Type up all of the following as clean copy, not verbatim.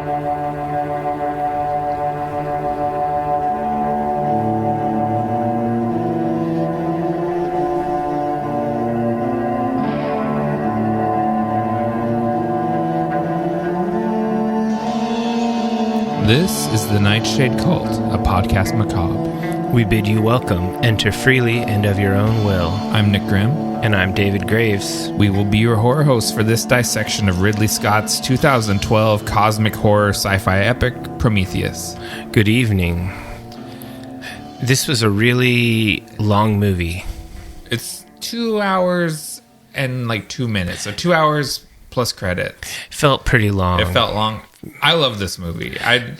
This is the Nightshade Cult, a podcast macabre. We bid you welcome. Enter freely and of your own will. I'm Nick Grimm. And I'm David Graves. We will be your horror hosts for this dissection of Ridley Scott's 2012 cosmic horror sci-fi epic, Prometheus. Good evening. This was a really long movie. It's 2 hours and like 2 minutes, so 2 hours plus credits. Felt pretty long. It felt long. I love this movie. I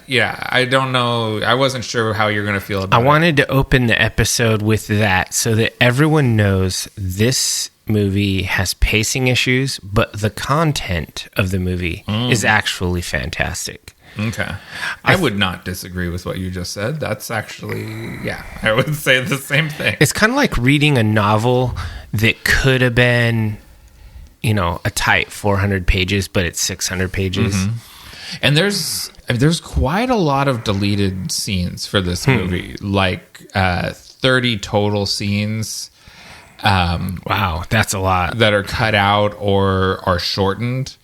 don't know. I wasn't sure how you're going to feel about it. I wanted to open the episode with that so that everyone knows this movie has pacing issues, but the content of the movie is actually fantastic. Okay. I would not disagree with what you just said. That's actually, I would say the same thing. It's kind of like reading a novel that could have been, a tight 400 pages, but it's 600 pages. Mm-hmm. And there's quite a lot of deleted scenes for this movie, like 30 total scenes. Wow, that's a lot. That are cut out or are shortened.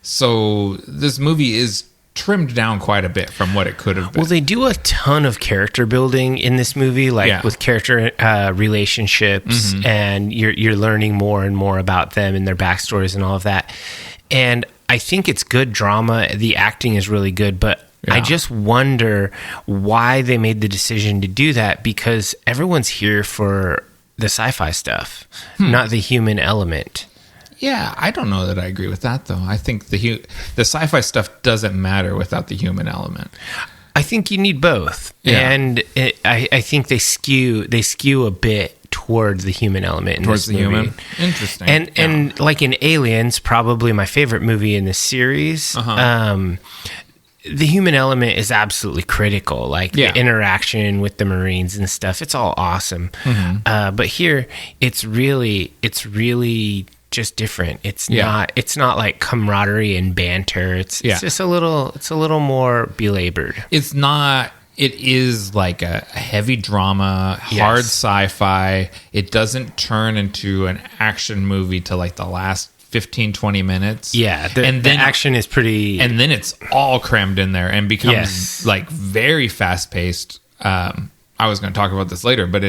So this movie is trimmed down quite a bit from what it could have been. Well, they do a ton of character building in this movie, with character relationships, and you're learning more and more about them and their backstories and all of that. And I think it's good drama. The acting is really good, but I just wonder why they made the decision to do that, because everyone's here for the sci-fi stuff, not the human element. Yeah, I don't know that I agree with that, though. I think the sci-fi stuff doesn't matter without the human element. I think you need both, and I think they skew a bit towards the human element in towards this the movie. Human. Interesting. And like in Aliens, probably my favorite movie in the series. The human element is absolutely critical, the interaction with the Marines and stuff. It's all awesome. But here, it's really just different. It's not like camaraderie and banter. It's just a little more belabored. It is like a heavy drama, hard sci-fi. It doesn't turn into an action movie to like the last 15, 20 minutes. Yeah, the action is pretty... And then it's all crammed in there and becomes like very fast-paced. I was going to talk about this later, but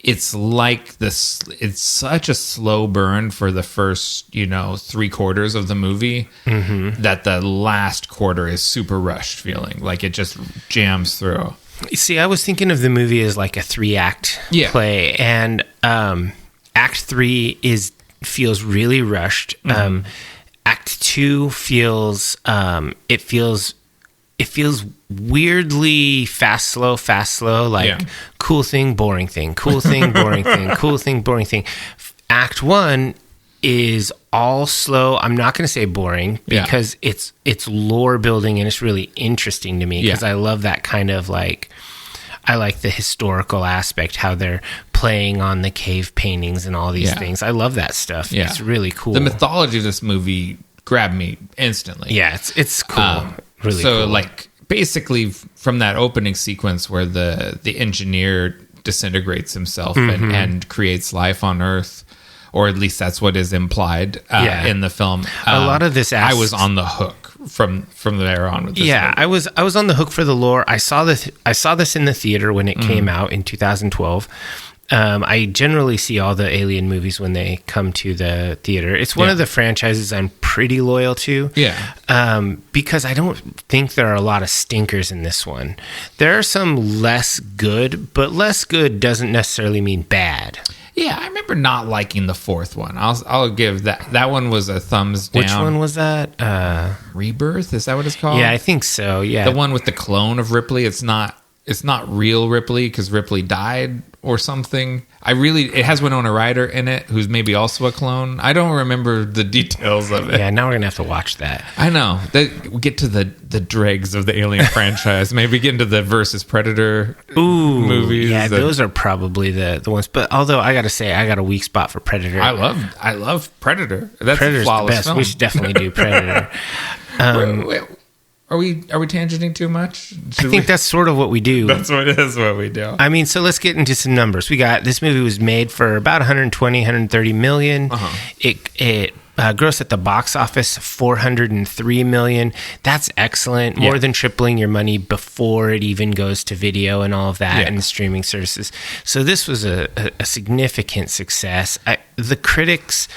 it's like this. It's such a slow burn for the first, 3/4 of the movie that the last quarter is super rushed feeling. Like it just jams through. See, I was thinking of the movie as like a 3-act play, and Act 3 feels really rushed. Act 2 feels weirdly fast, slow, like cool thing, boring thing, cool thing, boring thing, cool thing, boring thing. Act 1 is all slow. I'm not going to say boring because it's lore building and it's really interesting to me because I love that kind of I like the historical aspect, how they're playing on the cave paintings and all these things. I love that stuff. Yeah. It's really cool. The mythology of this movie grabbed me instantly. Yeah, it's cool. Really cool. Basically from that opening sequence where the engineer disintegrates himself and creates life on Earth, or at least that's what is implied in the film. A lot of this I was on the hook from there on with this movie. I was on the hook for the lore. I saw this in the theater when it came out in 2012. I generally see all the Alien movies when they come to the theater. It's one of the franchises I'm pretty loyal to. Because I don't think there are a lot of stinkers in this one. There are some less good, but less good doesn't necessarily mean bad. Yeah, I remember not liking the fourth one. I'll give that one was a thumbs down. Which one was that? Rebirth? Is that what it's called? Yeah, I think so. Yeah, the one with the clone of Ripley. It's not real Ripley because Ripley died or something. It has Winona Ryder in it, who's maybe also a clone. I don't remember the details of it. Yeah, now we're gonna have to watch that. I know. We get to the dregs of the Alien franchise. Maybe get into the versus Predator movies. Yeah, those are probably the ones. But although I gotta say, I got a weak spot for Predator. I love Predator. That's Predator's a flawless the best. film. We should definitely do Predator. Are we tangenting too much? I think that's sort of what we do. That's what it is. What we do. I mean, so let's get into some numbers. We got this movie was made for about 130 million. It grossed at the box office $403 million. That's excellent. More than tripling your money before it even goes to video and all of that and the streaming services. So this was a significant success. The critics,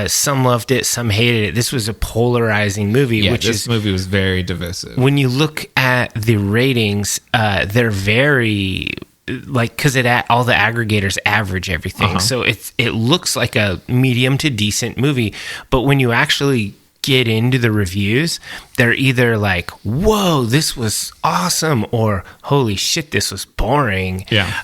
some loved it, some hated it. This was a polarizing movie. Yeah, this movie was very divisive. When you look at the ratings, they're very... because all the aggregators average everything, so it looks like a medium to decent movie. But when you actually get into the reviews, they're either like, "Whoa, this was awesome," or "Holy shit, this was boring." Yeah.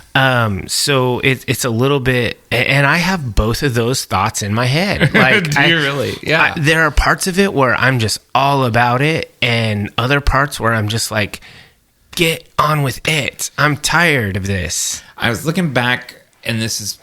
So it's a little bit, and I have both of those thoughts in my head. Like, do you really? Yeah. There are parts of it where I'm just all about it, and other parts where I'm just like, get on with it. I'm tired of this. I was looking back, and this is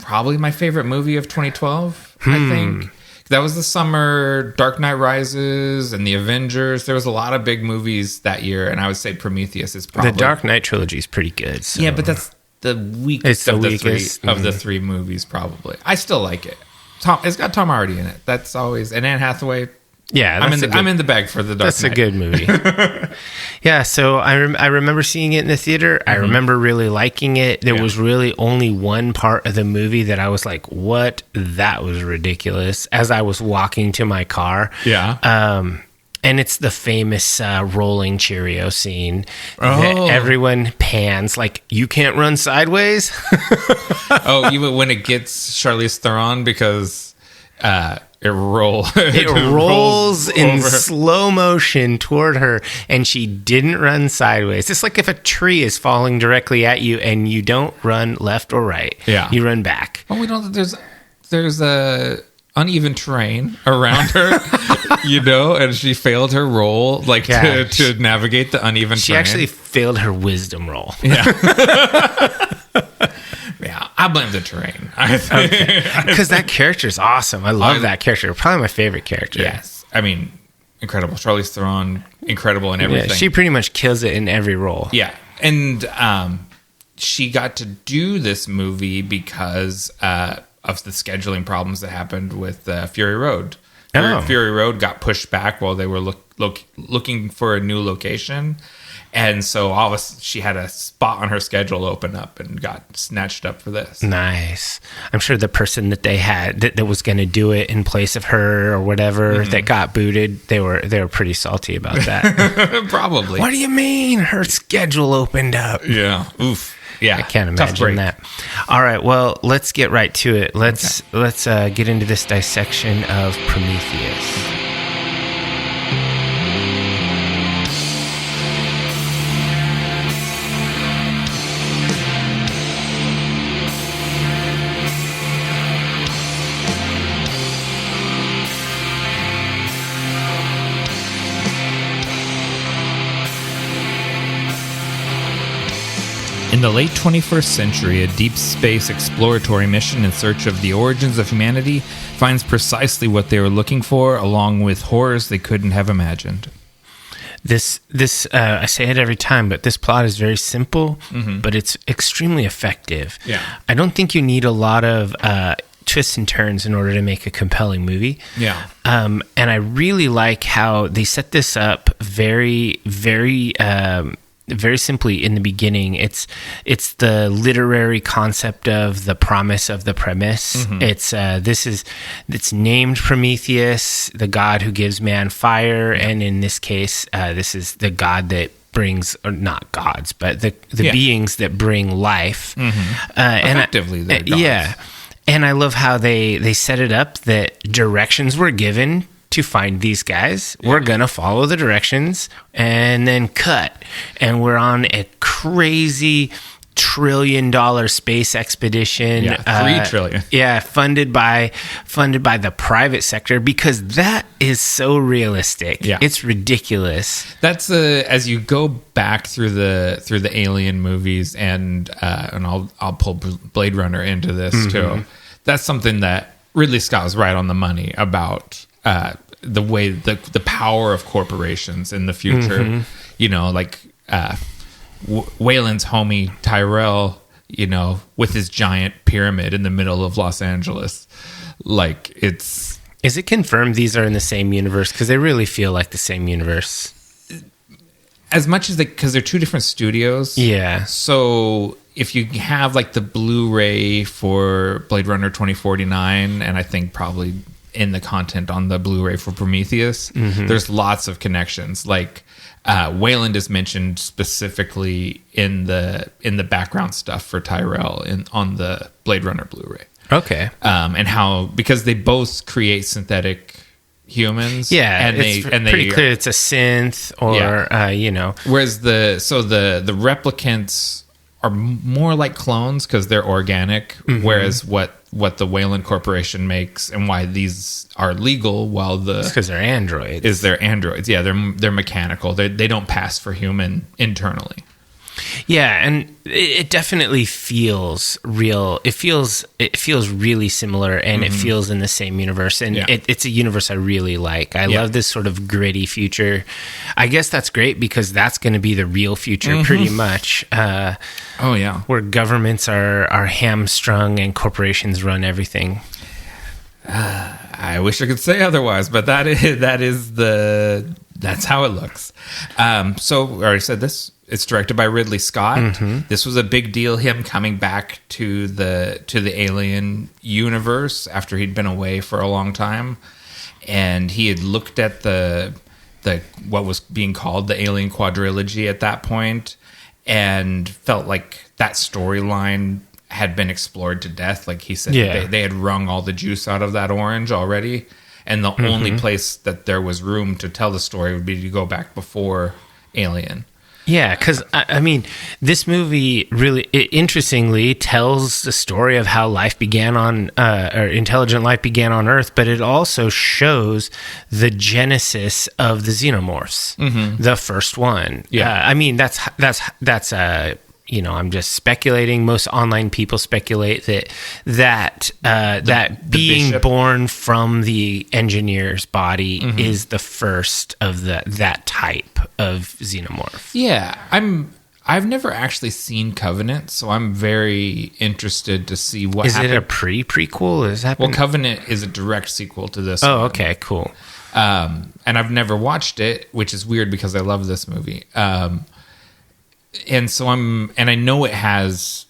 probably my favorite movie of 2012, I think. That was the summer, Dark Knight Rises and The Avengers. There was a lot of big movies that year, and I would say Prometheus is probably... The Dark Knight trilogy is pretty good. So. Yeah, but that's the weakest of the three movies, probably. I still like it. It's got Tom Hardy in it. That's always... And Anne Hathaway... Yeah, I'm in the bag for the Dark Knight. That's a good movie. Yeah, so I remember seeing it in the theater. I remember really liking it. There was really only one part of the movie that I was like, "What? That was ridiculous." As I was walking to my car. Yeah. And it's the famous rolling Cheerio scene that everyone pans like, "You can't run sideways." Even when it gets Charlize Theron because. It rolls in slow motion toward her, and she didn't run sideways. It's like if a tree is falling directly at you and you don't run left or right. Yeah. You run back. Well, we know that there's a uneven terrain around her, and she failed her roll to navigate the uneven terrain. She actually failed her wisdom roll. Yeah. Yeah, I blame the terrain. Because that character is awesome. I love that character. Probably my favorite character. Yes. I mean, incredible. Charlize Theron, incredible in everything. Yeah, she pretty much kills it in every role. Yeah. And she got to do this movie because of the scheduling problems that happened with Fury Road. Fury Road got pushed back while they were looking for a new location. And so she had a spot on her schedule open up and got snatched up for this. Nice. I'm sure the person that they had that was going to do it in place of her or whatever that got booted, they were pretty salty about that. Probably. What do you mean her schedule opened up? Yeah. Oof. Yeah. I can't imagine that. All right. Well, let's get right to it. Let's get into this dissection of Prometheus. In the late 21st century, a deep space exploratory mission in search of the origins of humanity finds precisely what they were looking for, along with horrors they couldn't have imagined. This I say it every time, but this plot is very simple, but it's extremely effective. Yeah. I don't think you need a lot of twists and turns in order to make a compelling movie. Yeah. And I really like how they set this up very, very very simply in the beginning. It's the literary concept of the promise of the premise. It's named Prometheus, the god who gives man fire, and in this case, this is the god that brings, or not gods, but the beings that bring life. Effectively, they're gods. Yeah. And I love how they set it up that directions were given to find these guys. We're gonna follow the directions and then cut, and we're on a crazy $1 trillion space expedition. $3 trillion. Funded by the private sector, because that is so realistic. Yeah, it's ridiculous. That's as you go back through the Alien movies, and I'll pull Blade Runner into this too. That's something that Ridley Scott was right on the money about. the way the power of corporations in the future. You know, like Waylon's homie Tyrell, you know, with his giant pyramid in the middle of Los Angeles. Like, it's... Is it confirmed these are in the same universe? Because they really feel like the same universe. As much as because they're two different studios. Yeah. So if you have like the Blu-ray for Blade Runner 2049, and I think probably in the content on the Blu-ray for Prometheus, there's lots of connections. Like Wayland is mentioned specifically in the background stuff for Tyrell on the Blade Runner Blu-ray. Okay. And how, because they both create synthetic humans. Yeah, and it's pretty clear it's a synth or, you know. Whereas the replicants are more like clones because they're organic, whereas what the Wayland Corporation makes and why these are legal, while because they're androids. Is they're androids. Yeah, they're mechanical. They don't pass for human internally. Yeah, and it definitely feels real. It feels really similar, and it feels in the same universe. And it's a universe I really like. I love this sort of gritty future. I guess that's great because that's going to be the real future, pretty much. Where governments are hamstrung and corporations run everything. I wish I could say otherwise, but that's how it looks. So I already said this. It's directed by Ridley Scott. This was a big deal, him coming back to the Alien universe after he'd been away for a long time, and he had looked at the what was being called the Alien quadrilogy at that point, and felt like that storyline had been explored to death. Like he said, they had wrung all the juice out of that orange already, and the only place that there was room to tell the story would be to go back before Alien. Yeah, because, I mean, this movie really, interestingly, tells the story of how life began on, or intelligent life began on Earth, but it also shows the genesis of the xenomorphs, the first one. Yeah. I mean, that's you know, I'm just speculating. Most online people speculate that being bishop born from the engineer's body is the first of that type of xenomorph. Yeah, I've never actually seen Covenant, so I'm very interested to see what happened. Is it a prequel? Is that well? Covenant is a direct sequel to this. Oh, one. Okay, cool. And I've never watched it, which is weird because I love this movie. And so I know it has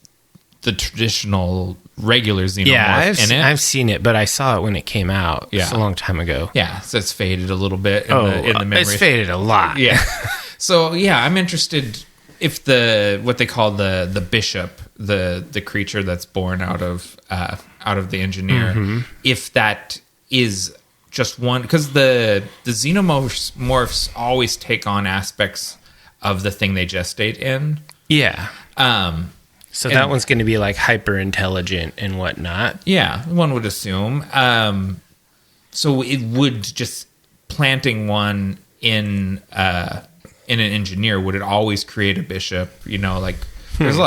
the traditional regular xenomorph in it. I've seen it, but I saw it when it came out. Yeah. It's a long time ago. Yeah, so it's faded a little bit in the memory. It's faded a lot. Yeah. So yeah, I'm interested if what they call the bishop, the creature that's born out of the engineer, if that is just one, because the xenomorphs always take on aspects of the thing they gestate in. Yeah. So that one's going to be like hyper intelligent and whatnot. Yeah, one would assume. So it would just planting one in an engineer, would it always create a bishop? You know, like there's a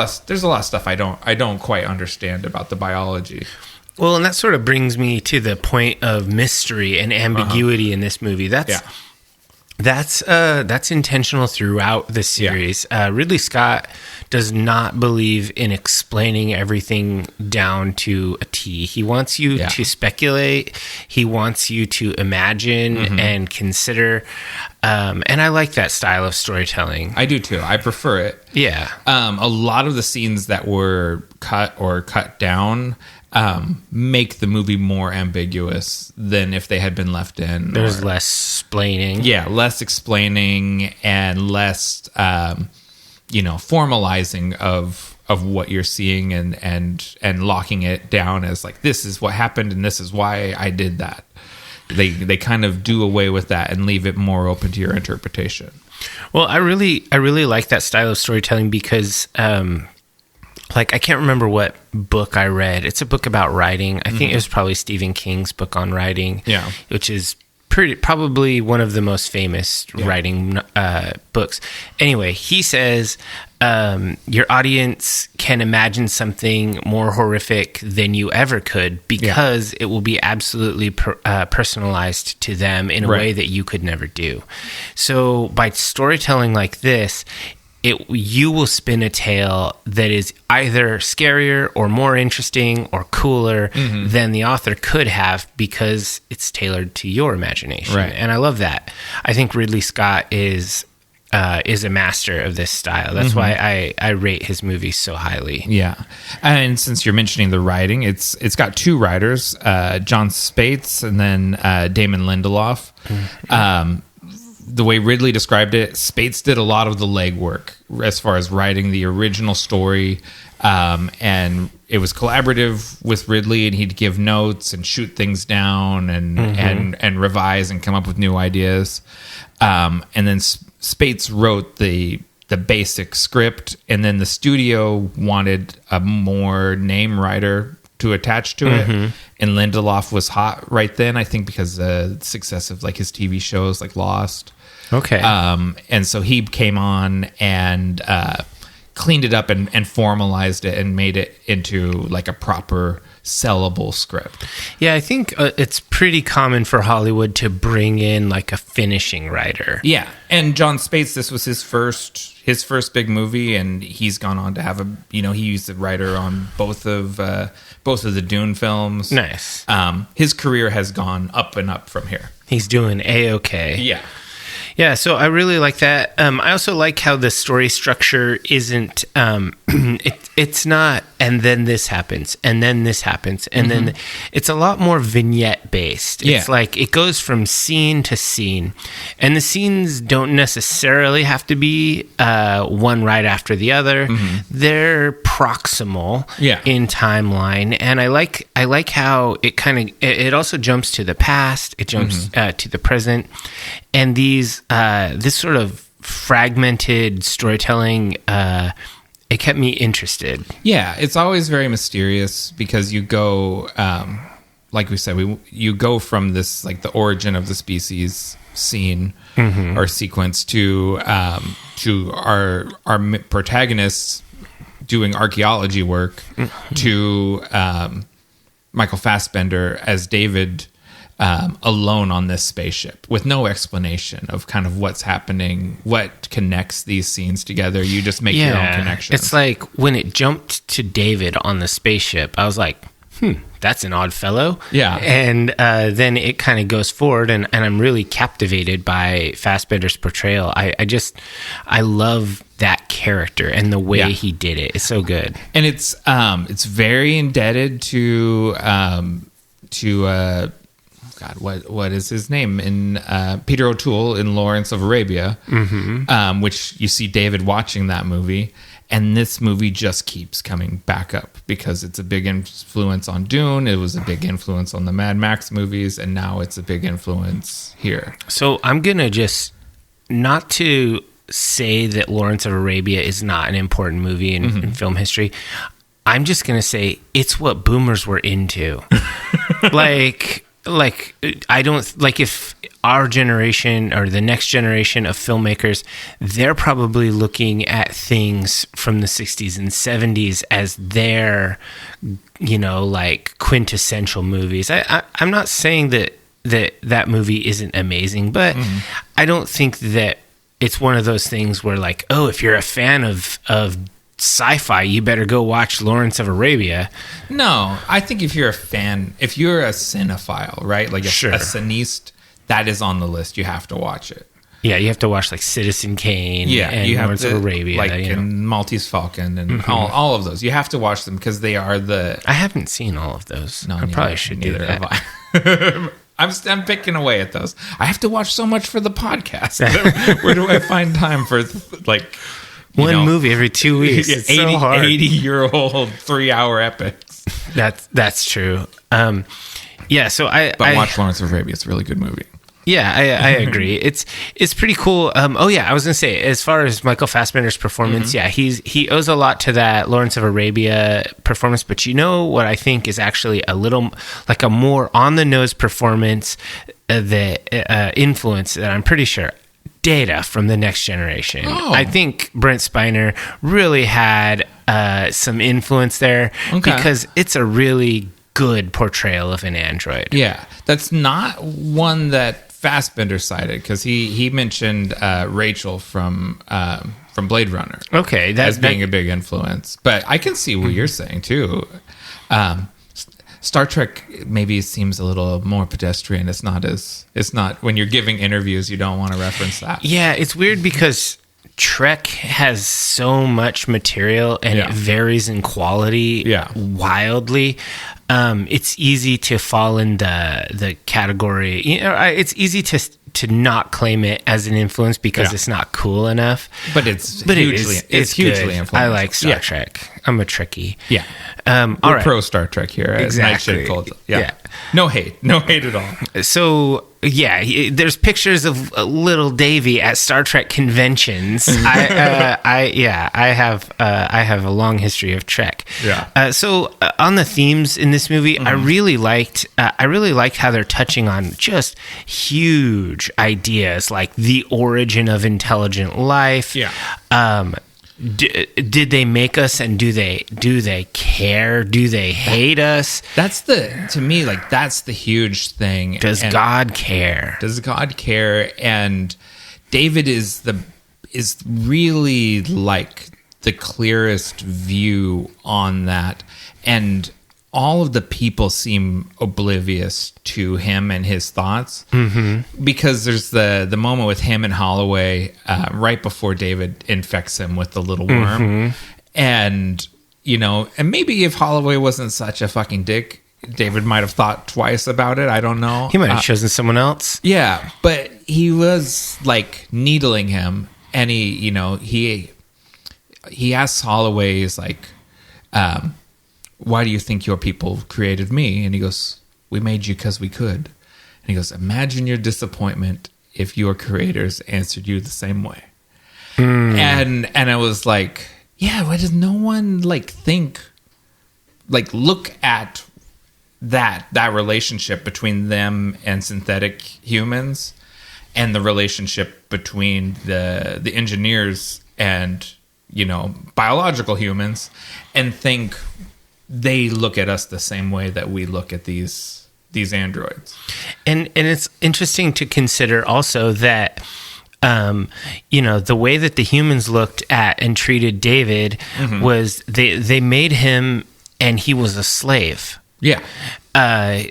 lot of stuff I don't quite understand about the biology. Well, and that sort of brings me to the point of mystery and ambiguity in this movie. That's intentional throughout the series. Ridley Scott does not believe in explaining everything down to a T. He wants you to speculate. He wants you to imagine and consider. And I like that style of storytelling. I do too. I prefer it. Yeah. A lot of the scenes that were cut down make the movie more ambiguous than if they had been left in. There's less explaining. Yeah, less explaining and less, formalizing of what you're seeing and locking it down as like, this is what happened and this is why I did that. They kind of do away with that and leave it more open to your interpretation. Well, I really like that style of storytelling because, I can't remember what book I read. It's a book about writing. I think it was probably Stephen King's book on writing, which is probably one of the most famous writing books. Anyway, he says your audience can imagine something more horrific than you ever could because it will be absolutely personalized to them in a way that you could never do. So by storytelling like this, you will spin a tale that is either scarier or more interesting or cooler than the author could have because it's tailored to your imagination. Right. And I love that. I think Ridley Scott is a master of this style. That's why I rate his movies so highly. Yeah. And since you're mentioning the writing, it's got two writers, John Spates and then Damon Lindelof. The way Ridley described it, Spates did a lot of the legwork as far as writing the original story, and it was collaborative with Ridley, and he'd give notes and shoot things down and revise and come up with new ideas. And then Spates wrote the basic script, and then the studio wanted a more name writer to attach to it. And Lindelof was hot right then, I think, because of the success of like his TV shows like Lost. Okay. And so he came on and cleaned it up and formalized it and made it into like a proper sellable script. Yeah, I think it's pretty common for Hollywood to bring in like a finishing writer. Yeah, and John Spates, this was his first big movie, and he's gone on to have he used the writer on both of the Dune films. Nice. His career has gone up and up from here. He's doing A-okay. Yeah. Yeah, so I really like that. I also like how the story structure isn't, it's not, and then this happens, and then this happens, and then it's a lot more vignette based. It's like it goes from scene to scene, and the scenes don't necessarily have to be one right after the other. They're proximal in timeline, and I like how it kind of, it also jumps to the past, it jumps to the present, and this sort of fragmented storytelling, it kept me interested. Yeah, it's always very mysterious because you go, like we said, you go from this, like the origin of the species scene or sequence to our protagonists doing archaeology work to Michael Fassbender as David, alone on this spaceship with no explanation of kind of what's happening, what connects these scenes together. You just make your own connections. It's like when it jumped to David on the spaceship, I was like, that's an odd fellow. Yeah. And then it kind of goes forward, and I'm really captivated by Fassbender's portrayal. I love that character and the way he did it. It's so good. And it's very indebted to God, what is his name? In Peter O'Toole in Lawrence of Arabia, which you see David watching that movie, and this movie just keeps coming back up because it's a big influence on Dune. It was a big influence on the Mad Max movies, and now it's a big influence here. So I'm gonna just not to say that Lawrence of Arabia is not an important movie in film history. I'm just gonna say it's what boomers were into, Like, I don't, like, if our generation or the next generation of filmmakers, they're probably looking at things from the 60s and 70s as their, like, quintessential movies. I'm not saying that movie isn't amazing, but I don't think that it's one of those things where, like, oh, if you're a fan of sci-fi, you better go watch Lawrence of Arabia. No, I think if you're a fan, if you're a cinephile, right? Like a cineast, that is on the list. You have to watch it. Yeah, you have to watch like Citizen Kane and Lawrence of Arabia. And Maltese Falcon and all of those. You have to watch them because they are the... I haven't seen all of those. No, I probably should do that. I'm picking away at those. I have to watch so much for the podcast. Where do I find time for like... One movie every 2 weeks. It's 80, so hard. 80-year-old 3-hour epics. That's true. So But watch Lawrence of Arabia. It's a really good movie. Yeah, I agree. It's pretty cool. I was gonna say, as far as Michael Fassbender's performance, he owes a lot to that Lawrence of Arabia performance. But you know what I think is actually a little like a more on the nose performance influence that I'm pretty sure Data from the Next Generation. Oh. I think Brent Spiner really had some influence there because it's a really good portrayal of an android. Yeah, that's not one that Fassbender cited because he mentioned Rachel from Blade Runner. Okay, as being a big influence, but I can see what you're saying too. Star Trek maybe seems a little more pedestrian. It's not when you're giving interviews, you don't want to reference that. Yeah, it's weird because Trek has so much material and it varies in quality wildly. It's easy to fall in the category. It's easy to not claim it as an influence because it's not cool enough. But it's hugely influential. I like Star Trek. I'm a Trekkie. Yeah. We're pro Star Trek here. Exactly. Yeah. No hate at all. So there's pictures of little Davy at Star Trek conventions. I have a long history of Trek. Yeah. So on the themes in this movie, I really liked how they're touching on just huge ideas like the origin of intelligent life. Yeah. Did they make us, and do they care? Do they hate us? That's the huge thing. Does God care? Does God care? And David is really like the clearest view on that, and all of the people seem oblivious to him and his thoughts, because there's the moment with him and Holloway right before David infects him with the little worm, and maybe if Holloway wasn't such a fucking dick, David might have thought twice about it. I don't know. He might have chosen someone else. Yeah, but he was like needling him, and he asks Holloway, is like, why do you think your people created me? And he goes, we made you because we could. And he goes, imagine your disappointment if your creators answered you the same way. And I was like, why does no one look at that relationship between them and synthetic humans, and the relationship between the engineers and biological humans, and think they look at us the same way that we look at these androids. And it's interesting to consider also that the way that the humans looked at and treated David was they made him, and he was a slave. Yeah.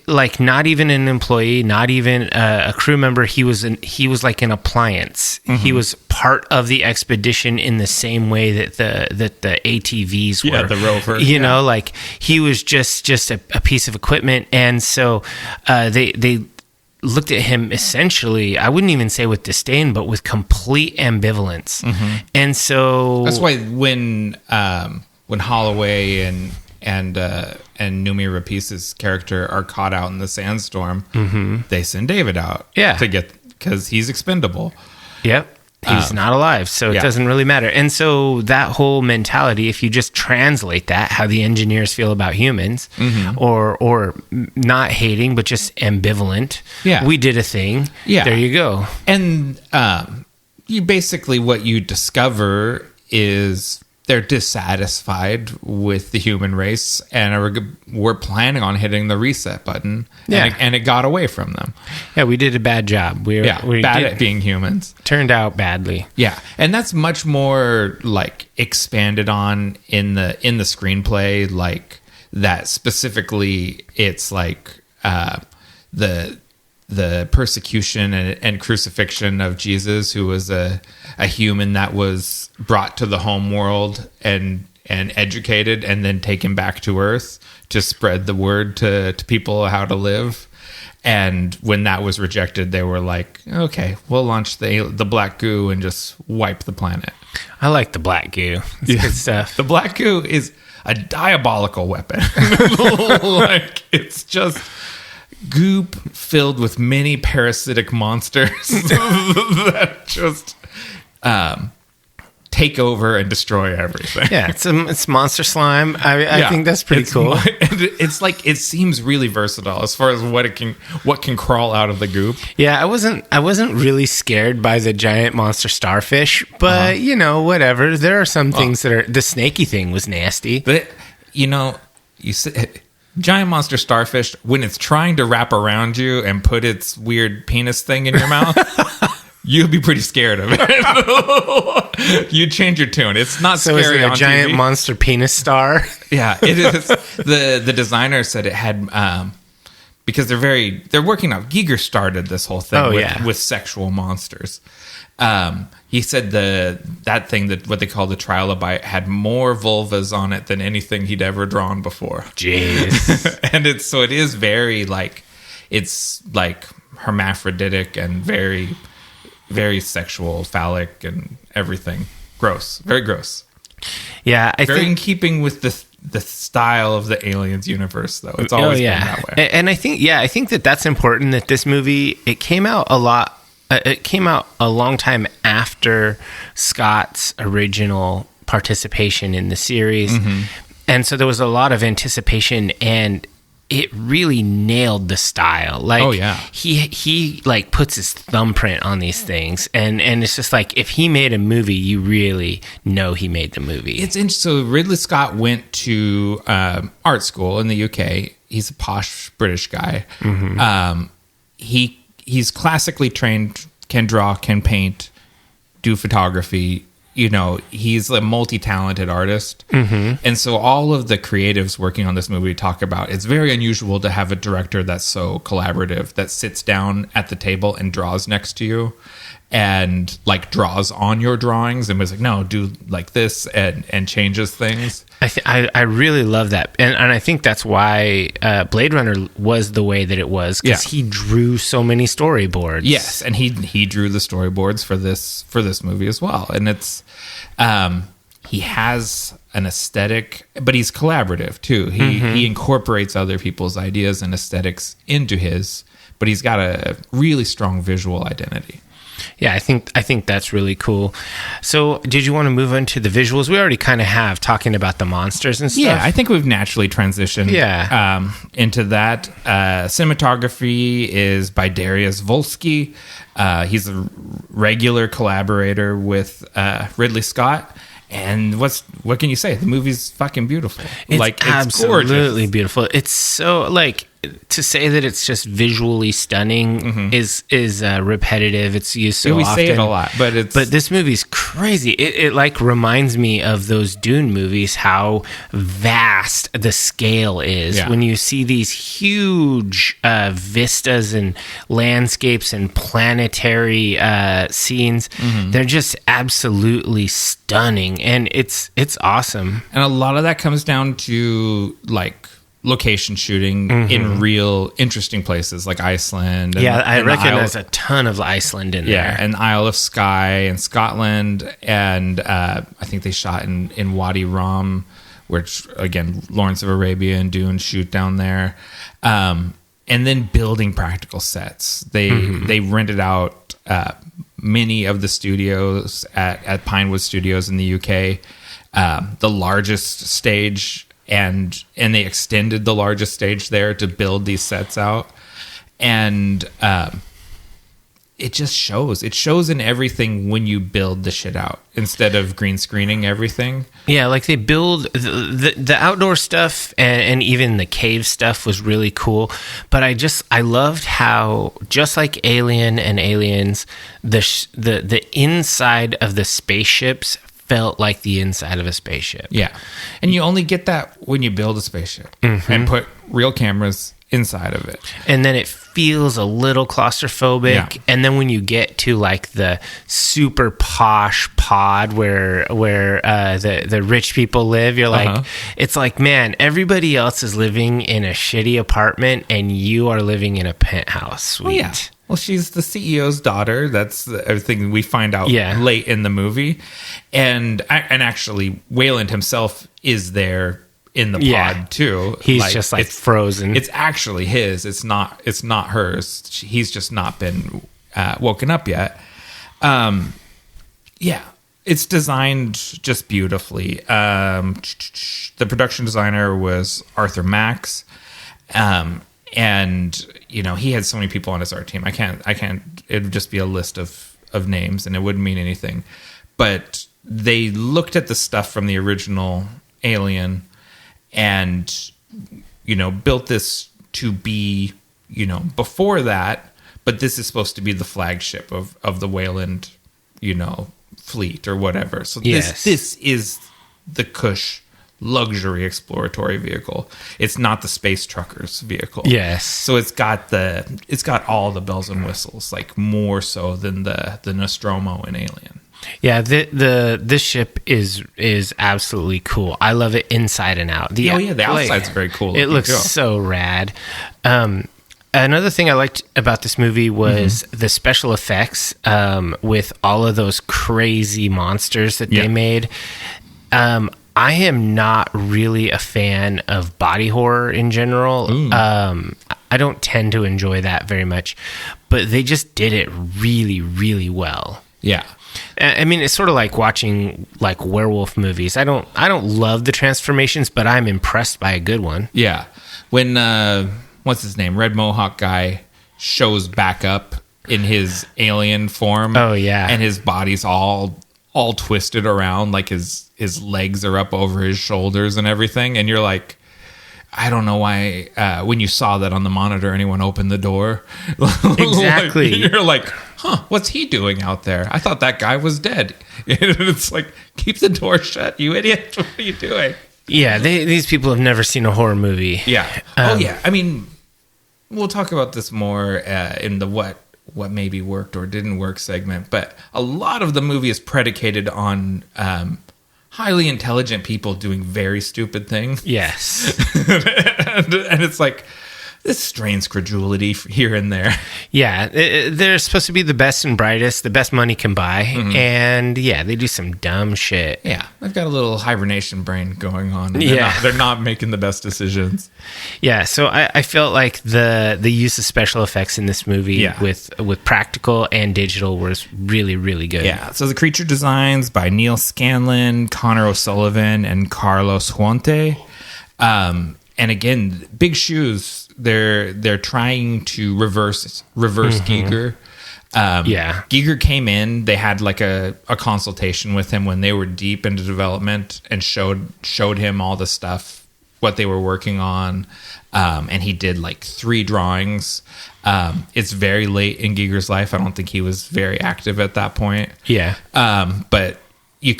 Like not even an employee, not even a crew member. He was like an appliance. He was part of the expedition in the same way that the ATVs were. Yeah, the rover. Like he was just a piece of equipment. And so they looked at him essentially, I wouldn't even say with disdain, but with complete ambivalence. And so that's why when Holloway and Noomi Rapace's character are caught out in the sandstorm, they send David out because he's expendable. Yep. He's not alive, so it doesn't really matter. And so that whole mentality, if you just translate that, how the engineers feel about humans, or not hating, but just ambivalent, we did a thing. Yeah. There you go. And you basically, what you discover is they're dissatisfied with the human race, and we're planning on hitting the reset button. And it got away from them. Yeah, we did a bad job. We bad at being humans. Turned out badly. Yeah, and that's much more like expanded on in the screenplay. Like that specifically, it's like the persecution and crucifixion of Jesus, who was a human that was brought to the home world and educated, and then taken back to Earth to spread the word to people how to live. And when that was rejected, they were like, okay, we'll launch the black goo and just wipe the planet. I like the black goo. It's good stuff. The black goo is a diabolical weapon. Like, it's just goop filled with many parasitic monsters that just take over and destroy everything. Yeah, it's monster slime. I think that's pretty cool. It's like, it seems really versatile as far as what can crawl out of the goop. Yeah, I wasn't really scared by the giant monster starfish, but whatever. There are some things that are, the snaky thing was nasty. But you said giant monster starfish, when it's trying to wrap around you and put its weird penis thing in your mouth, you'd be pretty scared of it. You'd change your tune. It's not so scary. Is it a giant TV. monster penis star? Yeah, it is. The designer said it had because they're working out. Giger started this whole thing with sexual monsters. He said that thing, that what they call the trilobite, had more vulvas on it than anything he'd ever drawn before. Jeez. And it is very it's like hermaphroditic and very, very sexual, phallic, and everything. Gross, very gross. Yeah, I very think in keeping with the style of the Aliens universe, though. It's always been that way. And I think that's important. That this movie, it came out a long time after Scott's original participation in the series. Mm-hmm. And so there was a lot of anticipation, and it really nailed the style. Like, he like puts his thumbprint on these things, and it's just like, if he made a movie, you really know he made the movie. It's interesting. So Ridley Scott went to art school in the UK. He's a posh British guy. Mm-hmm. He's classically trained, can draw, can paint, do photography. He's a multi-talented artist. Mm-hmm. And so all of the creatives working on this movie talk about, it's very unusual to have a director that's so collaborative, that sits down at the table and draws next to you and like draws on your drawings and was like, no, do like this, and changes things. I really love that, and I think that's why Blade Runner was the way that it was, because he drew so many storyboards. Yes, and he drew the storyboards for this movie as well, and it's he has an aesthetic, but he's collaborative too. He incorporates other people's ideas and aesthetics into his, but he's got a really strong visual identity. Yeah, I think that's really cool. So, did you want to move into the visuals? We already kind of have, talking about the monsters and stuff. Yeah, I think we've naturally transitioned into that. Cinematography is by Dariusz Wolski. He's a regular collaborator with Ridley Scott. And what can you say? The movie's fucking beautiful. It's absolutely beautiful. It's so, like, to say that it's just visually stunning is repetitive. It's used so often. We say it a lot, but this movie's crazy. It like reminds me of those Dune movies, how vast the scale is when you see these huge vistas and landscapes and planetary scenes. They're just absolutely stunning, and it's awesome. And a lot of that comes down to like location shooting in real interesting places like Iceland. I recognize a ton of Iceland in there. Yeah, and Isle of Skye and Scotland, and I think they shot in Wadi Rum, which again, Lawrence of Arabia and Dune shoot down there. And then building practical sets. They rented out many of the studios at Pinewood Studios in the UK, the largest stage. And they extended the largest stage there to build these sets out. And it just shows. It shows in everything when you build the shit out instead of green screening everything. Yeah, like they build the outdoor stuff, and even the cave stuff was really cool. But I loved how, just like Alien and Aliens, the inside of the spaceships felt like the inside of a spaceship. Yeah. And you only get that when you build a spaceship and put real cameras inside of it. And then it feels a little claustrophobic. Yeah. And then when you get to like the super posh pod where the rich people live, you're like, it's like, man, everybody else is living in a shitty apartment and you are living in a penthouse suite. Well, yeah. Well, she's the CEO's daughter. That's everything we find out late in the movie. And actually, Wayland himself is there in the pod too. He's just like frozen. It's actually his. It's not hers. He's just not been woken up yet. Yeah. It's designed just beautifully. The production designer was Arthur Max, and he had so many people on his art team. I can't. It would just be a list of names, and it wouldn't mean anything. But they looked at the stuff from the original Alien, and built this to be before that. But this is supposed to be the flagship of the Wayland, fleet or whatever. So this is the Cush luxury exploratory vehicle. It's not the space truckers vehicle. Yes. So it's got all the bells and whistles, like more so than the Nostromo in Alien. Yeah, this ship is absolutely cool. I love it inside and out. The outside's very cool. It looks so rad. Another thing I liked about this movie was the special effects with all of those crazy monsters that they made. I am not really a fan of body horror in general. I don't tend to enjoy that very much, but they just did it really, really well. Yeah. I mean, it's sort of like watching like werewolf movies. I don't love the transformations, but I'm impressed by a good one. Yeah. When what's his name? Red Mohawk guy shows back up in his alien form. Oh yeah. And his body's all twisted around, like his legs are up over his shoulders and everything. And you're like, I don't know why when you saw that on the monitor, anyone opened the door. Exactly. You're like, what's he doing out there? I thought that guy was dead. It's like, keep the door shut, you idiot. What are you doing? Yeah, these people have never seen a horror movie. Yeah. Yeah. I mean, we'll talk about this more in the what maybe worked or didn't work segment, but a lot of the movie is predicated on highly intelligent people doing very stupid things. Yes. and it's like, this strains credulity here and there. Yeah, they're supposed to be the best and brightest, the best money can buy, and yeah, they do some dumb shit. Yeah, they've got a little hibernation brain going on. They're not making the best decisions. Yeah, so I felt like the use of special effects in this movie with practical and digital was really, really good. Yeah, so the creature designs by Neil Scanlon, Connor O'Sullivan, and Carlos Huante. And again, big shoes. They're trying to reverse Giger. Giger came in. They had like a consultation with him when they were deep into development and showed him all the stuff, what they were working on. And he did like 3 drawings. It's very late in Giger's life. I don't think he was very active at that point. Yeah. But you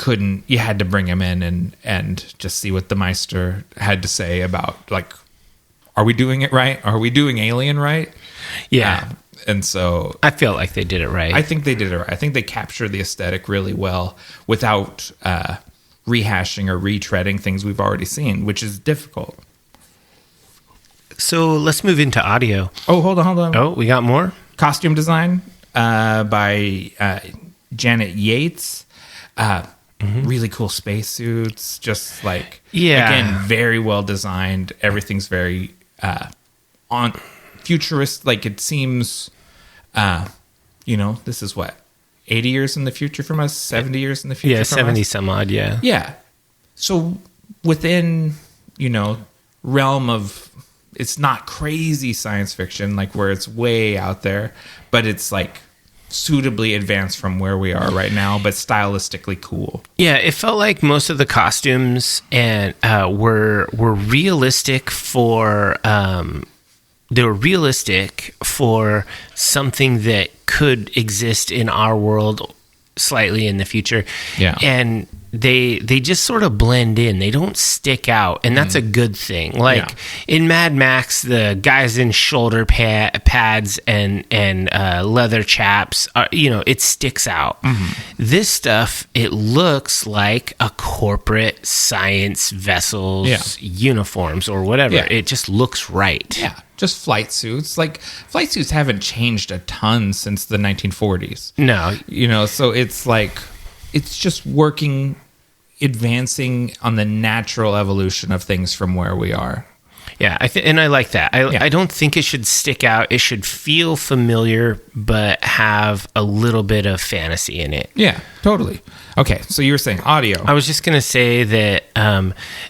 had to bring him in and just see what the Meister had to say about, like, are we doing it right? Are we doing Alien right? Yeah. And so I feel like they did it right. I think they did it right. I think they captured the aesthetic really well without rehashing or retreading things we've already seen, which is difficult. So let's move into audio. Oh, hold on. Oh, we got more? Costume design by Janet Yates. Really cool spacesuits, just like, again, very well designed. Everything's very on futurist. Like, it seems, this is what, 80 years in the future from us, 70 years in the future. Yeah, from 70 us? some odd. Yeah. Yeah. So within, realm of, it's not crazy science fiction, like where it's way out there, but it's like suitably advanced from where we are right now, but stylistically cool. Yeah, it felt like most of the costumes and were realistic for something that could exist in our world slightly in the future. Yeah. And they just sort of blend in. They don't stick out, and that's a good thing. Like in Mad Max, the guys in shoulder pads and leather chaps, it sticks out. This stuff, it looks like a corporate science vessel's uniforms or whatever. Yeah. It just looks right. Yeah, just flight suits. Like, flight suits haven't changed a ton since the 1940s. No. So it's like, it's just advancing on the natural evolution of things from where we are. Yeah, and I like that. I don't think it should stick out. It should feel familiar, but have a little bit of fantasy in it. Yeah, totally. Okay, so you were saying audio. I was just going to say that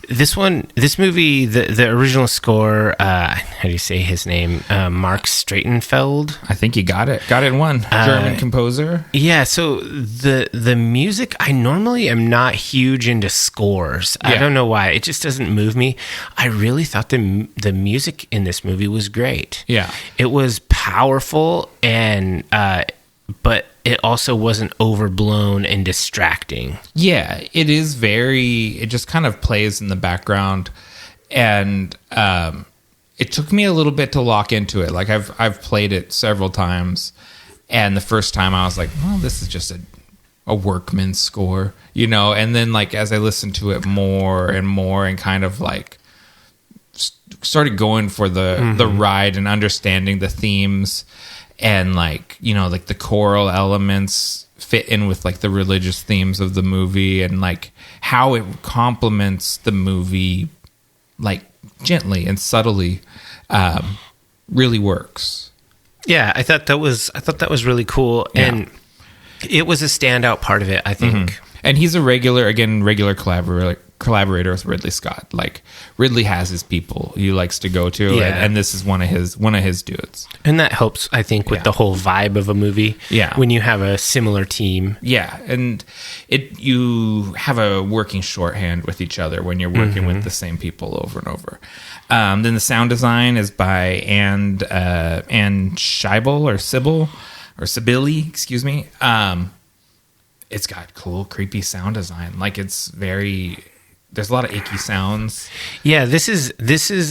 this movie, the original score, how do you say his name? Mark Stratenfeld. I think you got it. Got it in one. German composer. Yeah, so the music, I normally am not huge into scores. Yeah. I don't know why. It just doesn't move me. I really thought the music in this movie was great. Yeah. It was powerful, and but it also wasn't overblown and distracting. Yeah, it is it just kind of plays in the background, and it took me a little bit to lock into it. Like I've played it several times, and the first time I was like, well, this is just a workman's score, and then like as I listened to it more and more and kind of like started going for the ride and understanding the themes, and like like the choral elements fit in with like the religious themes of the movie, and like how it complements the movie like gently and subtly, really works. Yeah, I thought that was really cool, and it was a standout part of it, I think. And he's a regular collaborator with Ridley Scott. Like Ridley has his people he likes to go to, and this is one of his dudes. And that helps, I think, with the whole vibe of a movie. Yeah, when you have a similar team. Yeah, and you have a working shorthand with each other when you're working with the same people over and over. Then the sound design is by Anne Scheibel or Sibili, excuse me. It's got cool, creepy sound design. Like there's a lot of icky sounds. Yeah, this is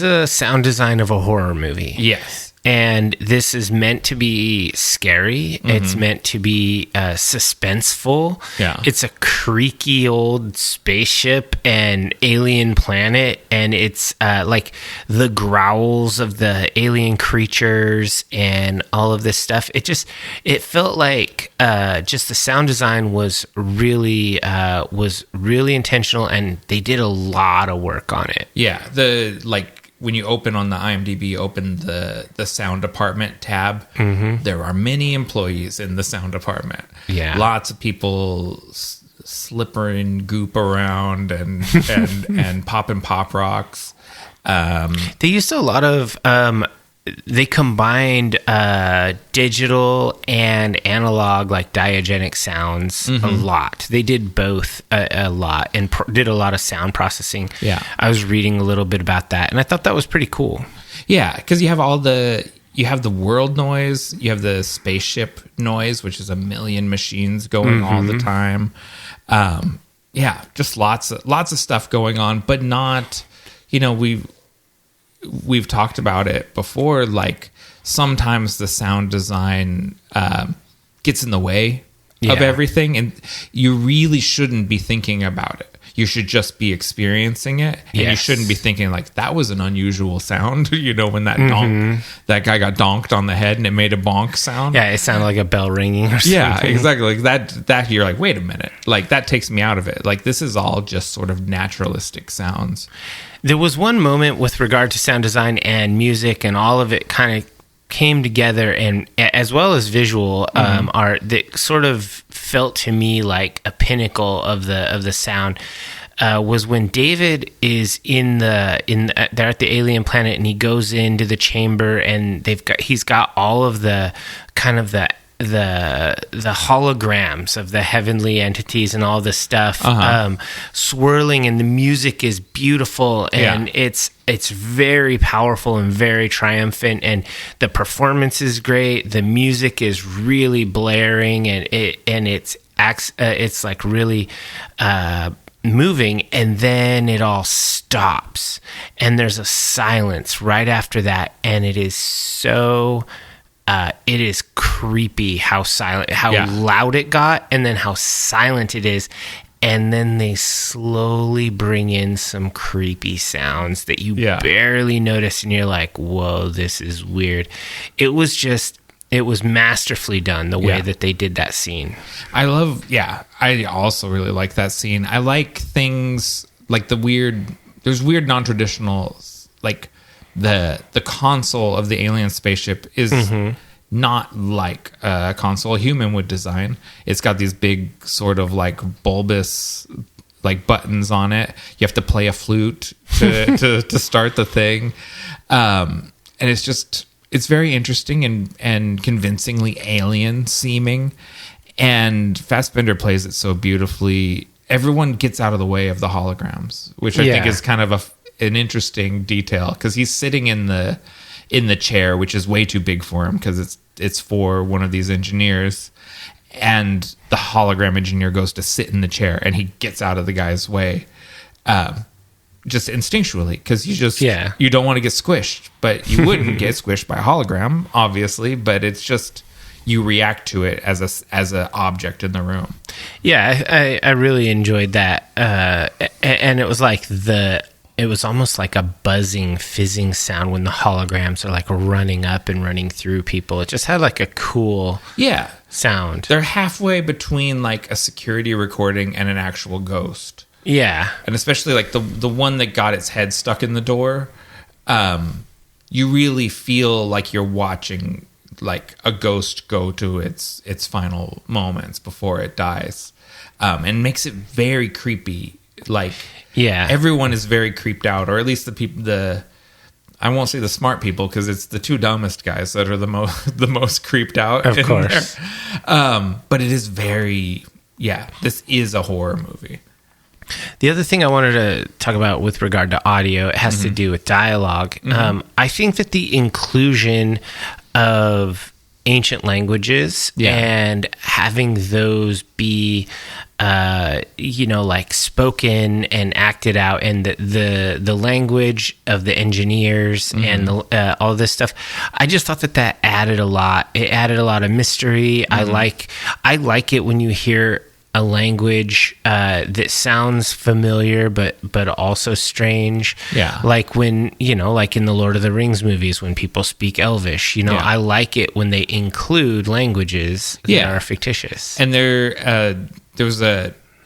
a sound design of a horror movie. Yes. And this is meant to be scary. It's meant to be suspenseful. Yeah. It's a creaky old spaceship and alien planet, and it's like the growls of the alien creatures and all of this stuff. It felt like just the sound design was really intentional, and they did a lot of work on it. Yeah, when you open on the IMDb, open the sound department tab, there are many employees in the sound department. Yeah. Lots of people slippering goop around and popping pop rocks. They used a lot of... they combined digital and analog, like diagenic sounds, a lot. They did both a lot, and did a lot of sound processing. Yeah, I was reading a little bit about that, and I thought that was pretty cool. Yeah, because you have the world noise, you have the spaceship noise, which is a million machines going all the time. Yeah, just lots of stuff going on, but not, we've talked about it before, like sometimes the sound design gets in the way of everything, and you really shouldn't be thinking about it. You should just be experiencing it, and you shouldn't be thinking like that was an unusual sound. When that guy got donked on the head and it made a bonk sound. Yeah, it sounded like a bell ringing or something. Yeah, exactly. Like that you're like, wait a minute, like that takes me out of it. Like this is all just sort of naturalistic sounds. There was one moment with regard to sound design and music, and all of it kind of came together, and as well as visual art, that sort of felt to me like a pinnacle of the sound. Was when David is they're at the alien planet, and he goes into the chamber, and he's got all of the kind of the holograms of the heavenly entities and all this stuff swirling, and the music is beautiful, and it's very powerful and very triumphant, and the performance is great. The music is really blaring, and it's like really moving, and then it all stops, and there's a silence right after that, and it is so it is creepy how loud it got, and then how silent it is, and then they slowly bring in some creepy sounds that you barely notice, and you're like, whoa, this is weird. It was masterfully done, the way that they did that scene. I also really like that scene. I like things like there's weird non-traditional, like the console of the alien spaceship is not like a console a human would design. It's got these big sort of like bulbous like buttons on it. You have to play a flute to start the thing. And it's very interesting and convincingly alien seeming. And Fassbender plays it so beautifully. Everyone gets out of the way of the holograms, which I think is kind of an interesting detail, because he's sitting in the chair, which is way too big for him because it's for one of these engineers, and the hologram engineer goes to sit in the chair and he gets out of the guy's way, just instinctually, because you don't want to get squished, but you wouldn't get squished by a hologram, obviously, but it's just you react to it as a object in the room. Yeah, I really enjoyed that, and it was like it was almost like a buzzing, fizzing sound when the holograms are like running up and running through people. It just had like a cool sound. They're halfway between like a security recording and an actual ghost. Yeah. And especially like the one that got its head stuck in the door, you really feel like you're watching like a ghost go to its final moments before it dies, and makes it very creepy. Like, everyone is very creeped out, or at least the people. I won't say the smart people, because it's the two dumbest guys that are the most creeped out. Of course, but it is very This is a horror movie. The other thing I wanted to talk about with regard to audio, it has to do with dialogue. I think that the inclusion of ancient languages and having those be like spoken and acted out, and the language of the engineers and all this stuff, I just thought that added a lot. It added a lot of mystery. I like it when you hear a language that sounds familiar but also strange. Yeah. Like when, like in the Lord of the Rings movies, when people speak Elvish, I like it when they include languages that are fictitious. And there was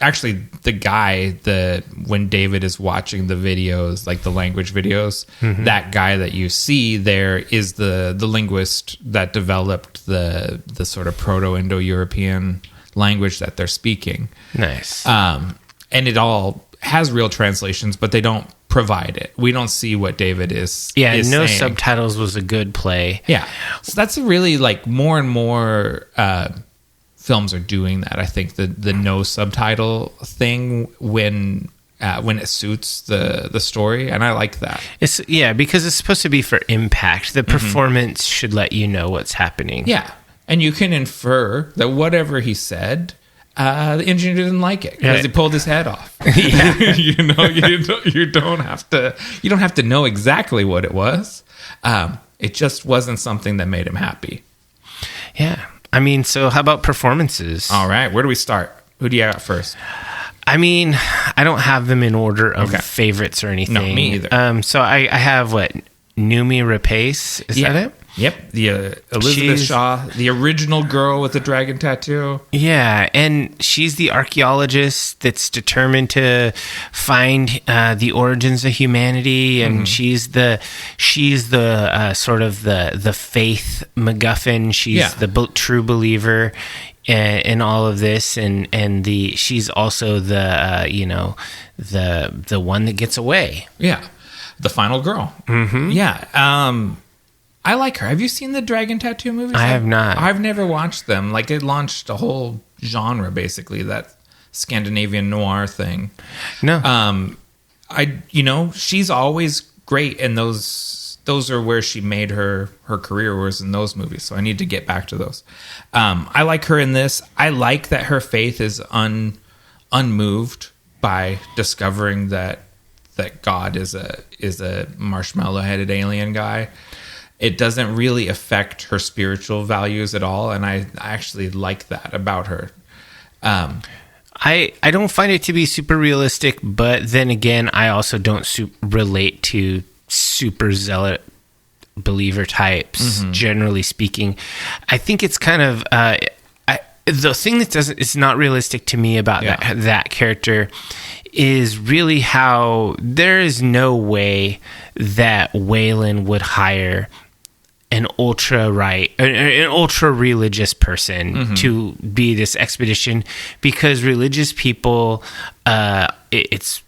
actually the guy when David is watching the videos, like the language videos, that guy that you see there is the linguist that developed the sort of Proto-Indo-European language that they're speaking. Nice. And it all has real translations, but they don't provide it. We don't see what David is no saying. Subtitles was a good play. Yeah. So that's really like more and more films are doing that. I think the no subtitle thing when it suits the story, and I like that. It's because it's supposed to be for impact. The performance should let you know what's happening. Yeah. And you can infer that whatever he said, the engineer didn't like it because he pulled his head off. You don't have to know exactly what it was. It just wasn't something that made him happy. Yeah. I mean, so how about performances? All right. Where do we start? Who do you got first? I mean, I don't have them in order of favorites or anything. No, me either. So I have Noomi Rapace. Is that it? Yep, the Elizabeth Shaw, the original girl with the dragon tattoo. Yeah, and she's the archaeologist that's determined to find the origins of humanity, and she's the sort of the faith MacGuffin. She's the true believer in all of this, and she's also the one that gets away. Yeah, the final girl. Yeah. I like her. Have you seen the Dragon Tattoo movies? I have not. I've never watched them. Like, it launched a whole genre, basically, that Scandinavian noir thing. No. She's always great, and those are where she made her career, was in those movies. So I need to get back to those. I like her in this. I like that her faith is unmoved by discovering that God is a marshmallow-headed alien guy. It doesn't really affect her spiritual values at all, and I actually like that about her. I don't find it to be super realistic, but then again, I also don't relate to super zealot believer types, generally speaking. I think it's kind of... the thing that it's not realistic to me about that character is really how there is no way that Wayland would hire an ultra religious person to be this expedition, because religious people, it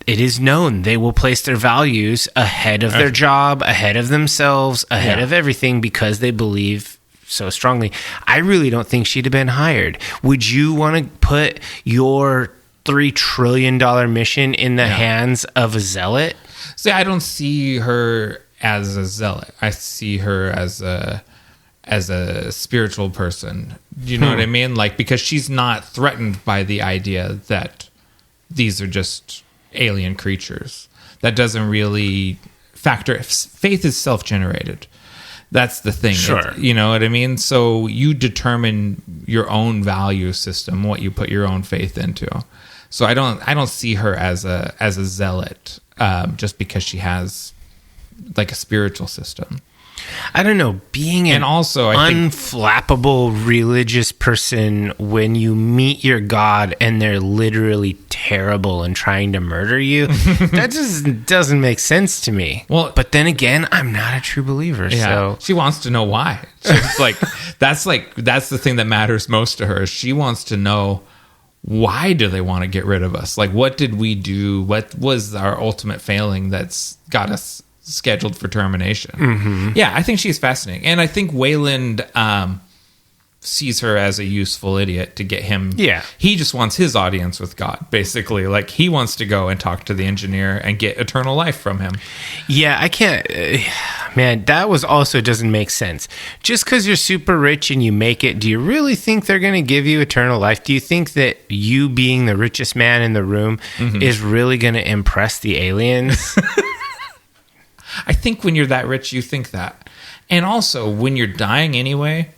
is known they will place their values ahead of their job, ahead of themselves, ahead of everything, because they believe so strongly. I really don't think she'd have been hired. Would you want to put your $3 trillion mission in the hands of a zealot? See, I don't see her as a zealot. I see her as a spiritual person. Do you know what I mean? Like, because she's not threatened by the idea that these are just alien creatures. That doesn't really factor. Faith is self-generated. That's the thing. Sure. You know what I mean? So you determine your own value system, what you put your own faith into. So I don't see her as a zealot just because she has like a spiritual system. I don't know, being an unflappable religious person when you meet your God and they're literally terrible and trying to murder you, that just doesn't make sense to me. Well, but then again, I'm not a true believer. Yeah, so she wants to know why. She's that's the thing that matters most to her. She wants to know, why do they want to get rid of us? Like, what did we do? What was our ultimate failing that's got us scheduled for termination? Yeah, I think she's fascinating. And I think Wayland sees her as a useful idiot to get him. Yeah. He just wants his audience with God, basically. Like, he wants to go and talk to the engineer and get eternal life from him. Yeah, I can't... man, that was also doesn't make sense. Just because you're super rich and you make it, do you really think they're going to give you eternal life? Do you think that you being the richest man in the room is really going to impress the aliens? I think when you're that rich, you think that. And also, when you're dying anyway...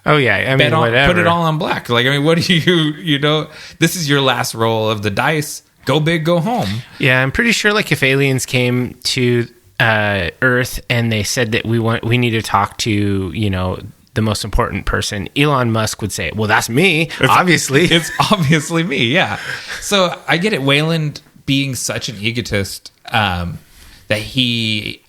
Oh, yeah. I mean, whatever. Put it all on black. Like, I mean, what do you know, this is your last roll of the dice. Go big, go home. Yeah, I'm pretty sure, like, if aliens came to Earth and they said that we need to talk to, you know, the most important person, Elon Musk would say, well, that's me, obviously. It's obviously me, yeah. So I get it. Wayland being such an egotist that he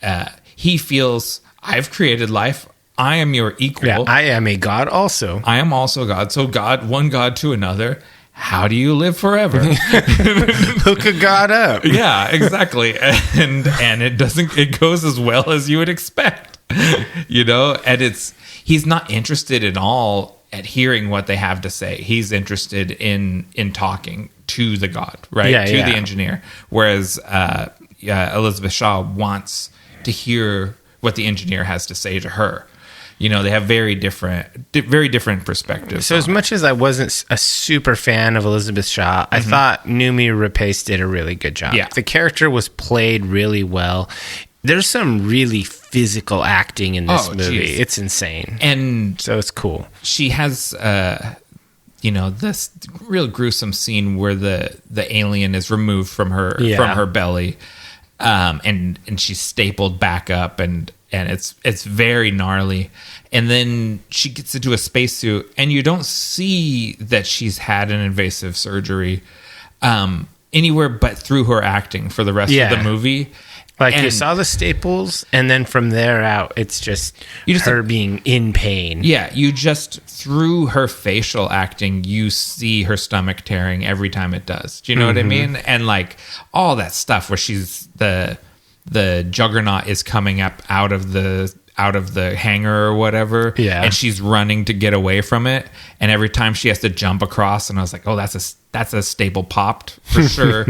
feels, I've created life. I am your equal. Yeah, I am a god also. I am also God. So God, one God to another. How do you live forever? Hook a god up. Yeah, exactly. And it goes as well as you would expect. You know, and he's not interested at all at hearing what they have to say. He's interested in talking to the god, right? The engineer. Whereas Elizabeth Shaw wants to hear what the engineer has to say to her. You know, they have very different perspectives. So as much as I wasn't a super fan of Elizabeth Shaw, I thought Noomi Rapace did a really good job. Yeah. The character was played really well. There's some really physical acting in this movie. Geez. It's insane. And so it's cool. She has, this real gruesome scene where the alien is removed from her belly. And she's stapled back up and it's very gnarly. And then she gets into a spacesuit and you don't see that she's had an invasive surgery anywhere but through her acting for the rest of the movie. Like, you saw the staples, and then from there out, it's just her being in pain. Yeah, you just, through her facial acting, you see her stomach tearing every time it does. Do you know what I mean? And, like, all that stuff where she's, the juggernaut is coming up out of the hangar or whatever, and she's running to get away from it, and every time she has to jump across, and I was like, oh, that's a staple popped for sure.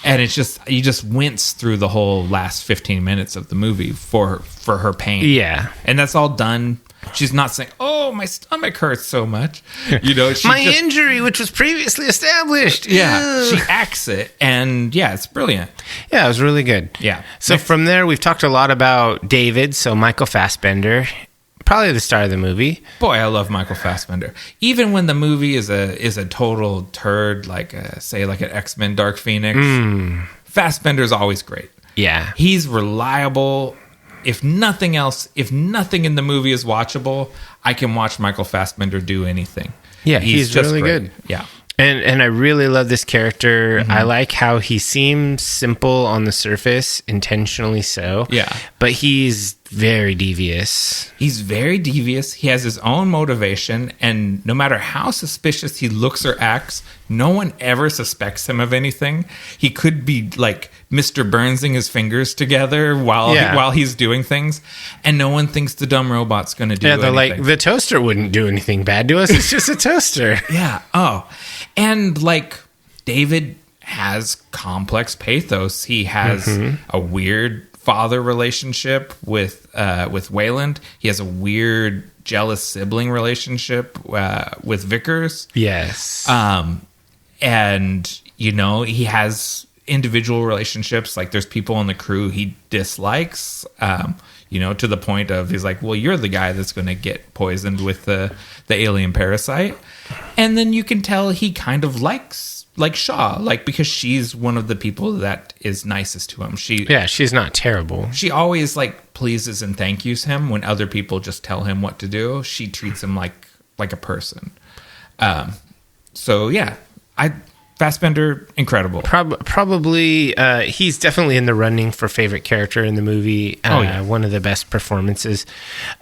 And it's just, you just wince through the whole last 15 minutes of the movie for her pain. And that's all done. She's not saying, oh, my stomach hurts so much. You know, my injury, which was previously established. Yeah. She acts it. And yeah, it's brilliant. Yeah, it was really good. Yeah. So from there, we've talked a lot about David. So Michael Fassbender, probably the star of the movie. Boy, I love Michael Fassbender. Even when the movie is a total turd, like say like an X-Men Dark Phoenix, Fassbender's always great. Yeah. He's reliable. If nothing else, if nothing in the movie is watchable, I can watch Michael Fassbender do anything. Yeah, he's just really good. Yeah. And I really love this character. I like how he seems simple on the surface, intentionally so. Yeah. But he's very devious. He's very devious. He has his own motivation, and no matter how suspicious he looks or acts, no one ever suspects him of anything. He could be like Mr. Burnsing his fingers together while he's doing things, and no one thinks the dumb robot's going to do anything. Like, the toaster wouldn't do anything bad to us. It's just a toaster. Yeah. Oh, and like David has complex pathos. He has a weird father relationship with Wayland. He has a weird jealous sibling relationship with Vickers. Yes. And he has individual relationships. Like there's people on the crew he dislikes. To the point of he's like, well, you're the guy that's going to get poisoned with the alien parasite. And then you can tell he kind of likes Shaw, because she's one of the people that is nicest to him. She's not terrible. She always pleases and thank yous him when other people just tell him what to do. She treats him like a person. Fassbender, incredible. Probably, he's definitely in the running for favorite character in the movie. One of the best performances.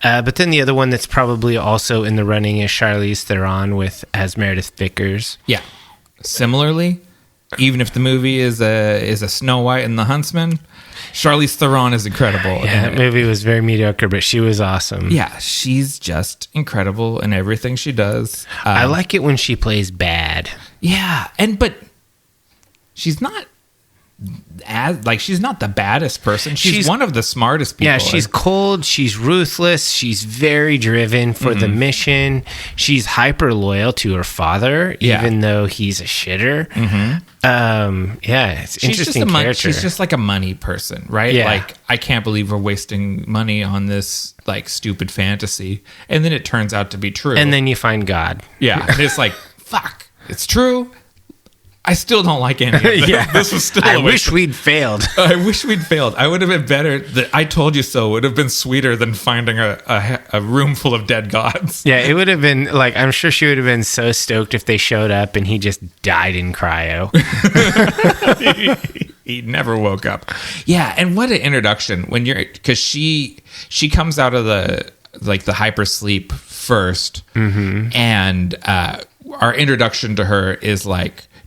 But then the other one that's probably also in the running is Charlize Theron as Meredith Vickers. Yeah. Similarly, even if the movie is a Snow White and the Huntsman, Charlize Theron is incredible. Yeah, that movie was very mediocre, but she was awesome. Yeah, she's just incredible in everything she does. I like it when she plays bad. Yeah, but she's not she's not the baddest person. She's one of the smartest people. Yeah, she's cold. She's ruthless. She's very driven for the mission. She's hyper loyal to her father, even though he's a shitter. It's interesting character. She's just like a money person, right? Yeah. I can't believe we're wasting money on this stupid fantasy, and then it turns out to be true. And then you find God. Yeah, and it's like, fuck, it's true. I still don't like any of this. Yeah. This was still. I wish we'd failed. I wish we'd failed. I would have been better. The I told you so would have been sweeter than finding a room full of dead gods. Yeah, it would have been I'm sure she would have been so stoked if they showed up and he just died in cryo. He never woke up. Yeah, and what an introduction because she comes out of the hypersleep first, and our introduction to her is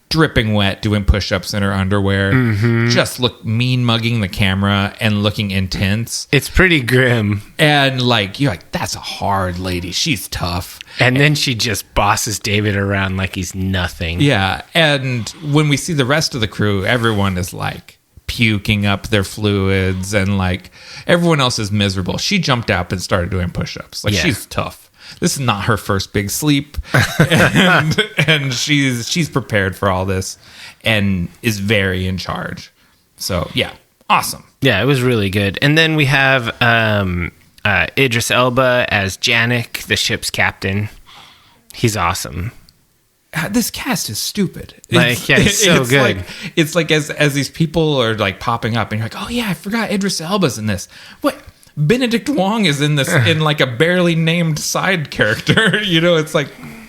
dripping wet, doing push-ups in her underwear, just mean mugging the camera and looking intense. It's pretty grim. And you're that's a hard lady. She's tough. And then she just bosses David around like he's nothing. Yeah. And when we see the rest of the crew, everyone is puking up their fluids and everyone else is miserable. She jumped up and started doing push-ups. She's tough. This is not her first big sleep, and she's prepared for all this, and is very in charge. So yeah, awesome. Yeah, it was really good. And then we have Idris Elba as Janik, the ship's captain. He's awesome. This cast is stupid. It's so good. It's as these people are popping up, and you're oh yeah, I forgot Idris Elba's in this. What? Benedict Wong is in this in a barely named side character. It's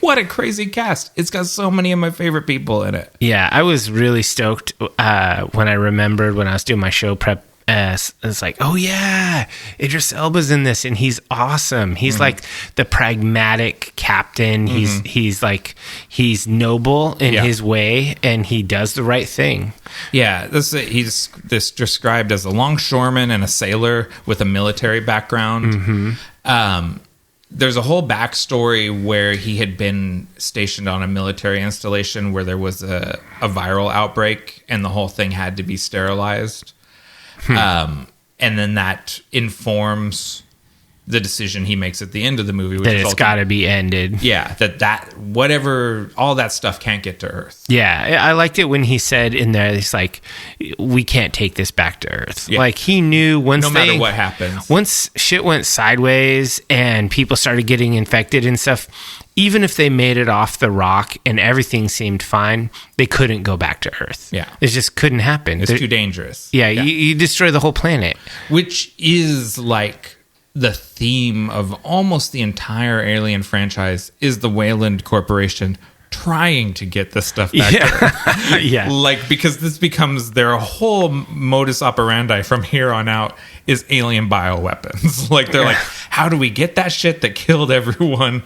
what a crazy cast. It's got so many of my favorite people in it. Yeah, I was really stoked when I remembered when I was doing my show prep. It's oh yeah, Idris Elba's in this, and he's awesome. He's the pragmatic captain. He's noble in his way, and he does the right thing. Yeah, he's described as a longshoreman and a sailor with a military background. There's a whole backstory where he had been stationed on a military installation where there was a viral outbreak, and the whole thing had to be sterilized. And then that informs the decision he makes at the end of the movie, which that it's got to be ended. Yeah, that whatever, all that stuff can't get to Earth. Yeah, I liked it when he said in there, it's we can't take this back to Earth. Yeah. He knew no matter what happens, once shit went sideways and people started getting infected and stuff, even if they made it off the rock and everything seemed fine, they couldn't go back to Earth. Yeah. It just couldn't happen. It's too dangerous. Yeah, yeah. You destroy the whole planet. Which is the theme of almost the entire Alien franchise is the Wayland Corporation trying to get this stuff back to Earth. Yeah. Like, because this becomes their whole modus operandi from here on out is alien bioweapons. Like, they're like, how do we get that shit that killed everyone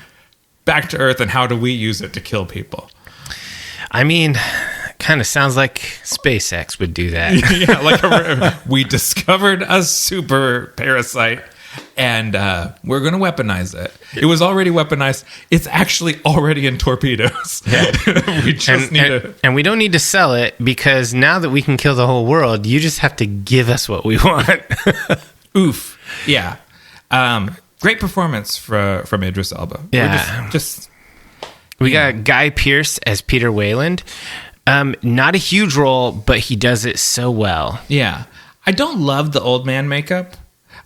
back to Earth, and how do we use it to kill people? I mean, kind of sounds like SpaceX would do that. Yeah, like we discovered a super parasite, and we're going to weaponize it. It was already weaponized. It's actually already in torpedoes. Yeah. We just need to... And we don't need to sell it, because now that we can kill the whole world, you just have to give us what we want. Oof. Yeah. Great performance from Idris Elba. Yeah. Just we got Guy Pearce as Peter Wayland. Not a huge role, but he does it so well. Yeah. I don't love the old man makeup.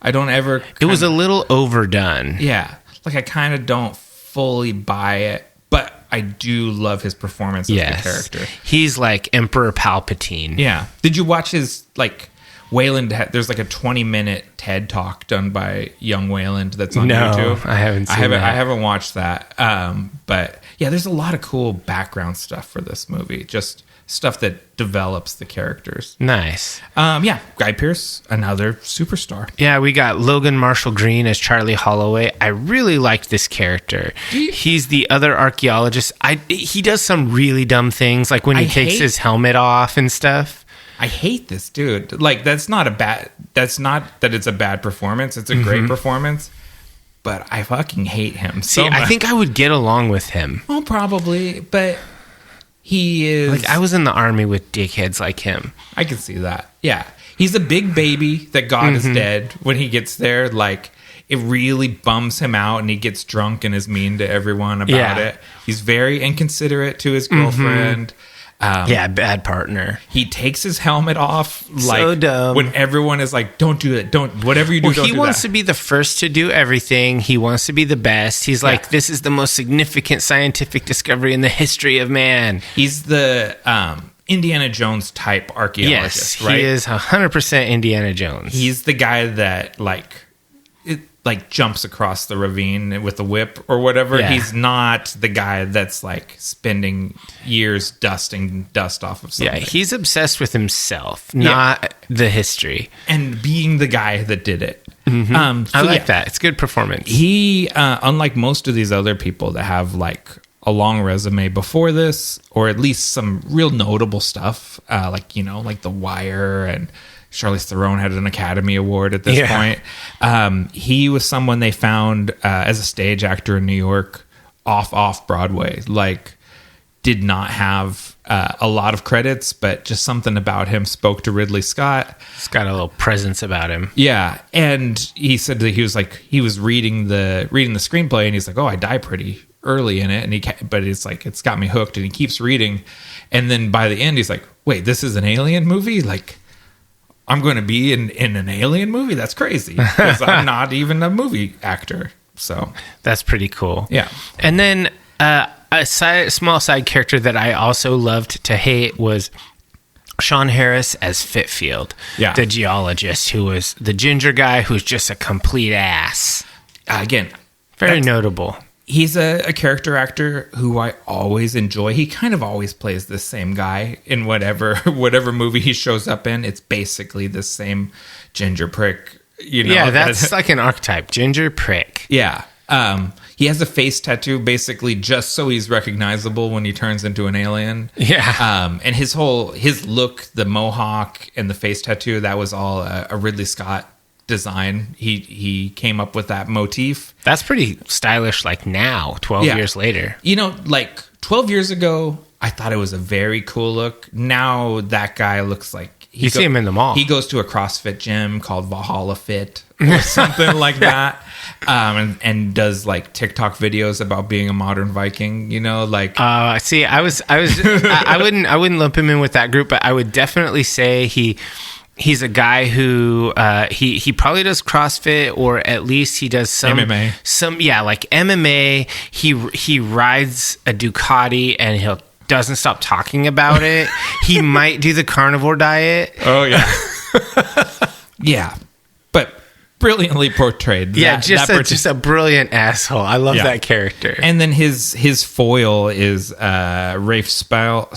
I don't ever... It was a little overdone. Yeah. Like, I kind of don't fully buy it, but I do love his performance as the character. He's like Emperor Palpatine. Yeah. Did you watch his, like, Wayland? There's like a 20-minute TED Talk done by young Wayland that's on YouTube. I haven't seen that. I haven't watched that. But, yeah, there's a lot of cool background stuff for this movie. Just stuff that develops the characters. Nice. Yeah, Guy Pearce, another superstar. Yeah, we got Logan Marshall Green as Charlie Holloway. I really liked this character. He's the other archaeologist. He does some really dumb things, like when he takes his helmet off and stuff. I hate this dude. Like, that's not that it's a bad performance. It's a great performance. But I fucking hate him so much. I think I would get along with him. Well, probably, but he is... Like, I was in the army with dickheads like him. I can see that. Yeah. He's a big baby that God is dead when he gets there. Like, it really bums him out, and he gets drunk and is mean to everyone about it. He's very inconsiderate to his girlfriend. Bad partner. He takes his helmet off, like, so dumb. When everyone is like, don't do it, don't, whatever you do, don't do that. He wants to be the first to do everything. He wants to be the best. He's like, this is the most significant scientific discovery in the history of man. He's the Indiana Jones type archaeologist, right? He is 100% Indiana Jones. He's the guy that, like, jumps across the ravine with a whip or whatever. Yeah. He's not the guy that's, like, spending years dusting dust off of something. Yeah, he's obsessed with himself, not the history. And being the guy that did it. I like that. It's good performance. He, unlike most of these other people that have, like, a long resume before this, or at least some real notable stuff, like, you know, like The Wire, and Charlize Theron had an Academy Award at this point. He was someone they found as a stage actor in New York off Broadway. Like, did not have a lot of credits, but just something about him spoke to Ridley Scott. He's got a little presence about him. Yeah, and he said that he was reading the screenplay, and he's like, oh, I die pretty early in it, but it's like, it's got me hooked, and he keeps reading, and then by the end he's like, wait, this is an alien movie? Like, I'm going to be in an alien movie? That's crazy, because I'm not even a movie actor. So that's pretty cool. Yeah. And then a small side character that I also loved to hate was Sean Harris as Fitfield, the geologist, who was the ginger guy who's just a complete ass. Again, very notable. He's a character actor who I always enjoy. He kind of always plays the same guy in whatever movie he shows up in. It's basically the same ginger prick. You know? Yeah, that's like an archetype, ginger prick. Yeah. He has a face tattoo basically just so he's recognizable when he turns into an alien. Yeah. And his look, the mohawk and the face tattoo, that was all a Ridley Scott design. He came up with that motif. That's pretty stylish, like now, 12 years later. You know, like 12 years ago, I thought it was a very cool look. Now that guy looks like... You see him in the mall. He goes to a CrossFit gym called Valhalla Fit or something like that. And does like TikTok videos about being a modern Viking, you know, like... See, I wouldn't lump him in with that group, but I would definitely say he's a guy who he probably does CrossFit, or at least he does some MMA. Like MMA. He rides a Ducati and he doesn't stop talking about it. He might do the carnivore diet. Oh yeah. Yeah. But brilliantly portrayed. Just a brilliant asshole. I love that character. And then his foil is Rafe Spall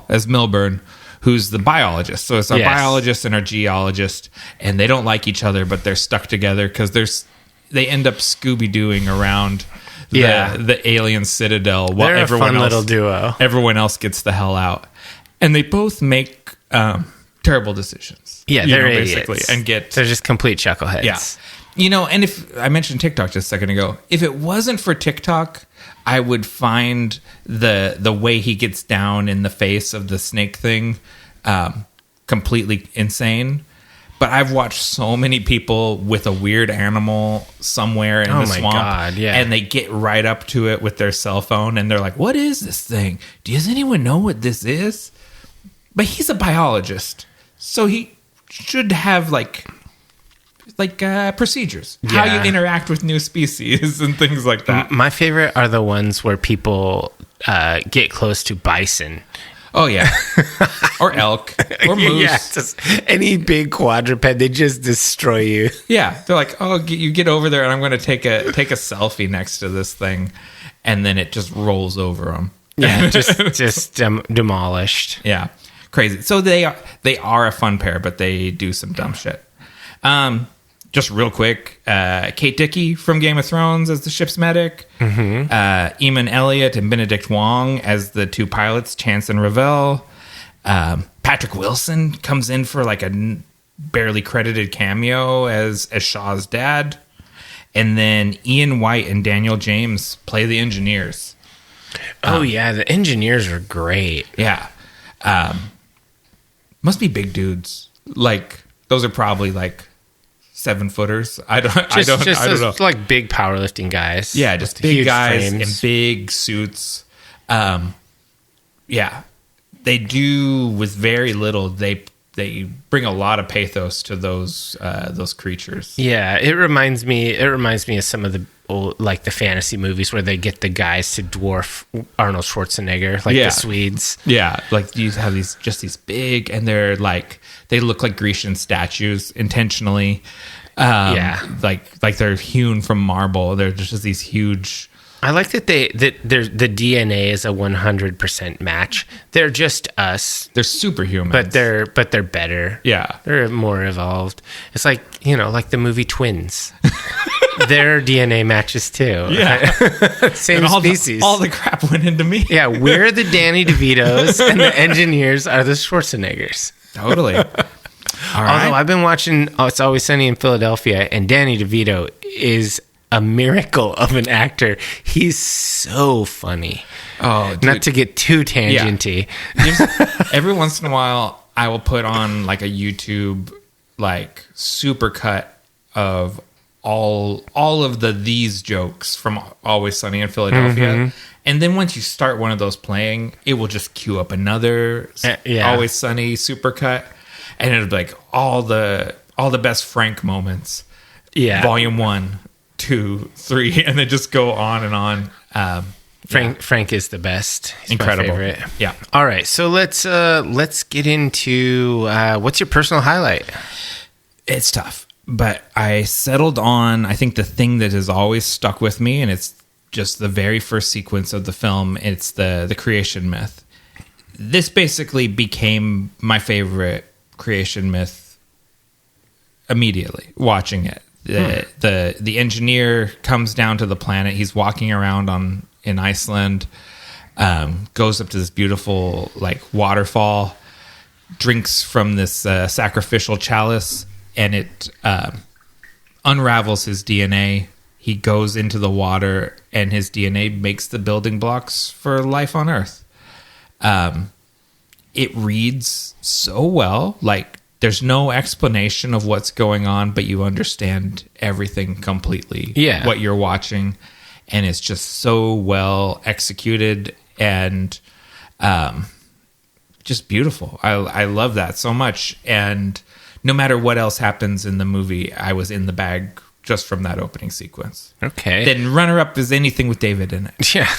as Milburn, who's the biologist. So it's a biologist and a geologist, and they don't like each other, but they're stuck together because they end up Scooby-Dooing around the alien citadel while they're a fun little duo. Everyone else gets the hell out, and they both make terrible decisions. Yeah, they're idiots. Basically, and they're just complete chuckleheads. Yeah, and if I mentioned TikTok just a second ago, if it wasn't for TikTok, I would find the way he gets down in the face of the snake thing completely insane. But I've watched so many people with a weird animal somewhere in the swamp, and they get right up to it with their cell phone, and they're like, "What is this thing? Does anyone know what this is?" But he's a biologist, so he should have like procedures, how you interact with new species and things like that. My favorite are the ones where people get close to bison. Oh yeah, or elk, or moose. Yeah, just any big quadruped, they just destroy you. Yeah, they're like, "Oh, you get over there, and I'm going to take a selfie next to this thing," and then it just rolls over them. Yeah, just demolished. Yeah, crazy. So they are a fun pair, but they do some dumb shit. Just real quick, Kate Dickie from Game of Thrones as the ship's medic, Eamon Elliott and Benedict Wong as the two pilots, Chance and Ravel. Patrick Wilson comes in for like a barely credited cameo as Shaw's dad. And then Ian White and Daniel James play the engineers. The engineers are great. Yeah. Must be big dudes. Like, those are probably like 7-footers. I don't know. Like big powerlifting guys. Yeah, just big guys frames. In big suits. They do with very little. They bring a lot of pathos to those creatures. Yeah, it reminds me of some of the old, like the fantasy movies where they get the guys to dwarf Arnold Schwarzenegger, like the Swedes. Yeah, like you have these big, and they're like they look like Grecian statues intentionally. Like they're hewn from marble. They're just these huge. I like that the DNA is a 100% match. They're just us. They're superhuman, but they're better. Yeah, they're more evolved. It's like like the movie Twins. Their DNA matches too. Yeah, same species. All the crap went into me. Yeah, we're the Danny DeVitos, and the engineers are the Schwarzeneggers. Totally. All right. Although I've been watching It's Always Sunny in Philadelphia, and Danny DeVito is a miracle of an actor. He's so funny. Oh, dude. Not to get too tangenty. Yeah. Every once in a while, I will put on like a YouTube like super cut of all of these jokes from Always Sunny in Philadelphia. And then once you start one of those playing, it will just queue up another Always Sunny super cut. And it'll be like all the best Frank moments. Yeah. Volume 1, 2, 3, and then just go on and on. Frank is the best. He's incredible. my favorite. Yeah. All right. So let's get into what's your personal highlight? It's tough, but I settled on, I think, the thing that has always stuck with me, and it's just the very first sequence of the film. It's the creation myth. This basically became my favorite creation myth immediately watching it. The engineer comes down to the planet. He's walking around in Iceland, goes up to this beautiful like waterfall, drinks from this sacrificial chalice, and it unravels his DNA. He goes into the water, and his DNA makes the building blocks for life on Earth. It reads so well. Like, there's no explanation of what's going on, but you understand everything completely. Yeah. What you're watching. And it's just so well executed and just beautiful. I love that so much. And no matter what else happens in the movie, I was in the bag just from that opening sequence. Okay. Then runner-up is anything with David in it. Yeah.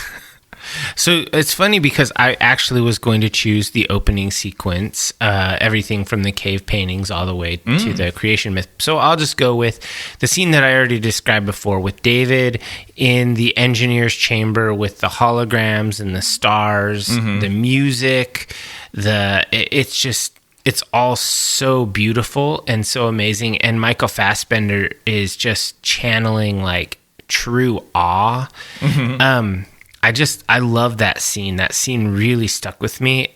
So it's funny because I actually was going to choose the opening sequence, everything from the cave paintings all the way to the creation myth. So I'll just go with the scene that I already described before, with David in the engineer's chamber with the holograms and the stars, the music, it's all so beautiful and so amazing. And Michael Fassbender is just channeling like true awe. I love that scene. That scene really stuck with me.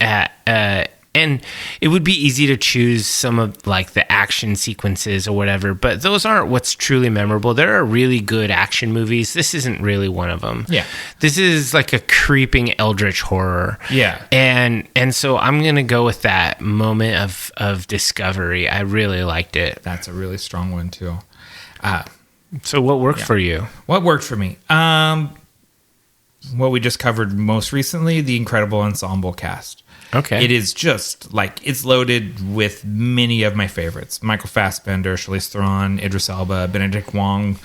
And it would be easy to choose some of like the action sequences or whatever, but those aren't what's truly memorable. There are really good action movies. This isn't really one of them. Yeah. This is like a creeping eldritch horror. Yeah. And so I'm going to go with that moment of discovery. I really liked it. That's a really strong one too. So what worked for you? What worked for me? What we just covered most recently, the incredible ensemble cast. Okay. It is just like, it's loaded with many of my favorites. Michael Fassbender, Charlize Theron, Idris Elba, Benedict Wong.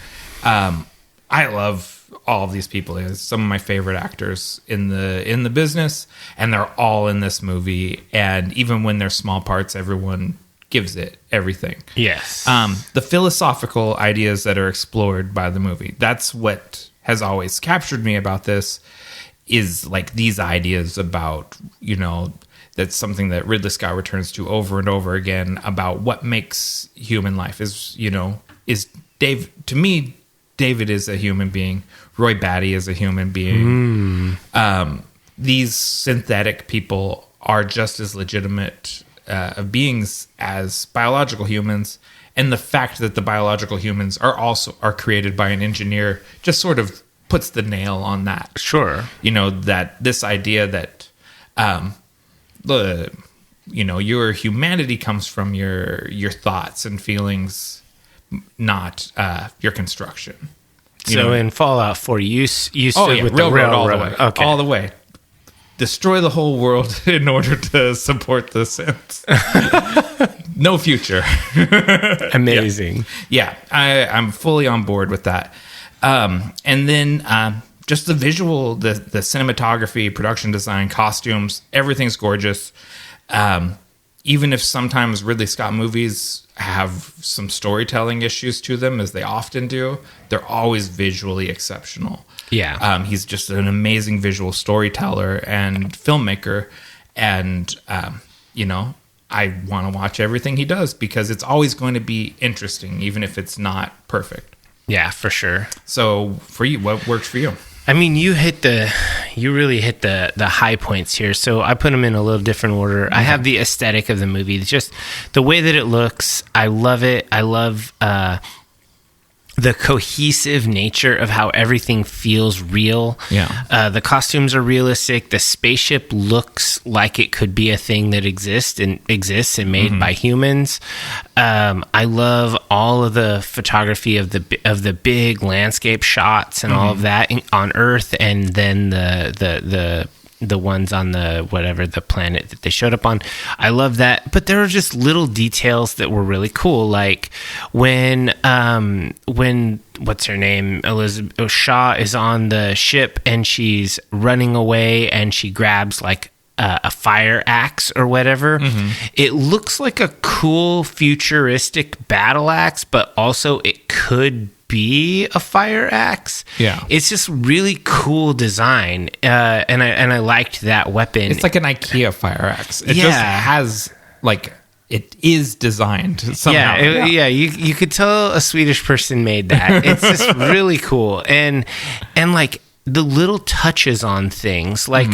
I love all of these people. They're some of my favorite actors in the business, and they're all in this movie. And even when they're small parts, everyone gives it everything. Yes. The philosophical ideas that are explored by the movie, that's what has always captured me about this, is like these ideas about, that's something that Ridley Scott returns to over and over again, about what makes human life is Dave. To me, David is a human being. Roy Batty is a human being. These synthetic people are just as legitimate beings as biological humans. And the fact that the biological humans are created by an engineer just sort of puts the nail on that. Sure. That this idea that, your humanity comes from your thoughts and feelings, not your construction. So in Fallout 4, you stood with the railroad all the way. Okay. All the way. Destroy the whole world in order to support the Sims. No future. Amazing. Yeah, I'm fully on board with that. And then just the visual, the cinematography, production design, costumes, everything's gorgeous. Even if sometimes Ridley Scott movies have some storytelling issues to them, as they often do, they're always visually exceptional. Yeah. He's just an amazing visual storyteller and filmmaker. And, I want to watch everything he does because it's always going to be interesting, even if it's not perfect. Yeah, for sure. So for you, what worked for you? I mean, you really hit the high points here. So I put them in a little different order. Okay. I have the aesthetic of the movie, just the way that it looks. I love it. I love the cohesive nature of how everything feels real. Yeah. The costumes are realistic. The spaceship looks like it could be a thing that exists and made by humans. I love all of the photography of the big landscape shots and all of that on Earth, and then the ones on the planet that they showed up on. I love that. But there are just little details that were really cool. Like when what's her name? Elizabeth Shaw is on the ship and she's running away and she grabs like a fire axe or whatever. It looks like a cool futuristic battle axe, but also it could be a fire axe. Yeah, it's just really cool design, and I liked that weapon. It's like an IKEA fire axe. It just has like, it is designed somehow. You could tell a Swedish person made that. It's just really cool, and like the little touches on things, like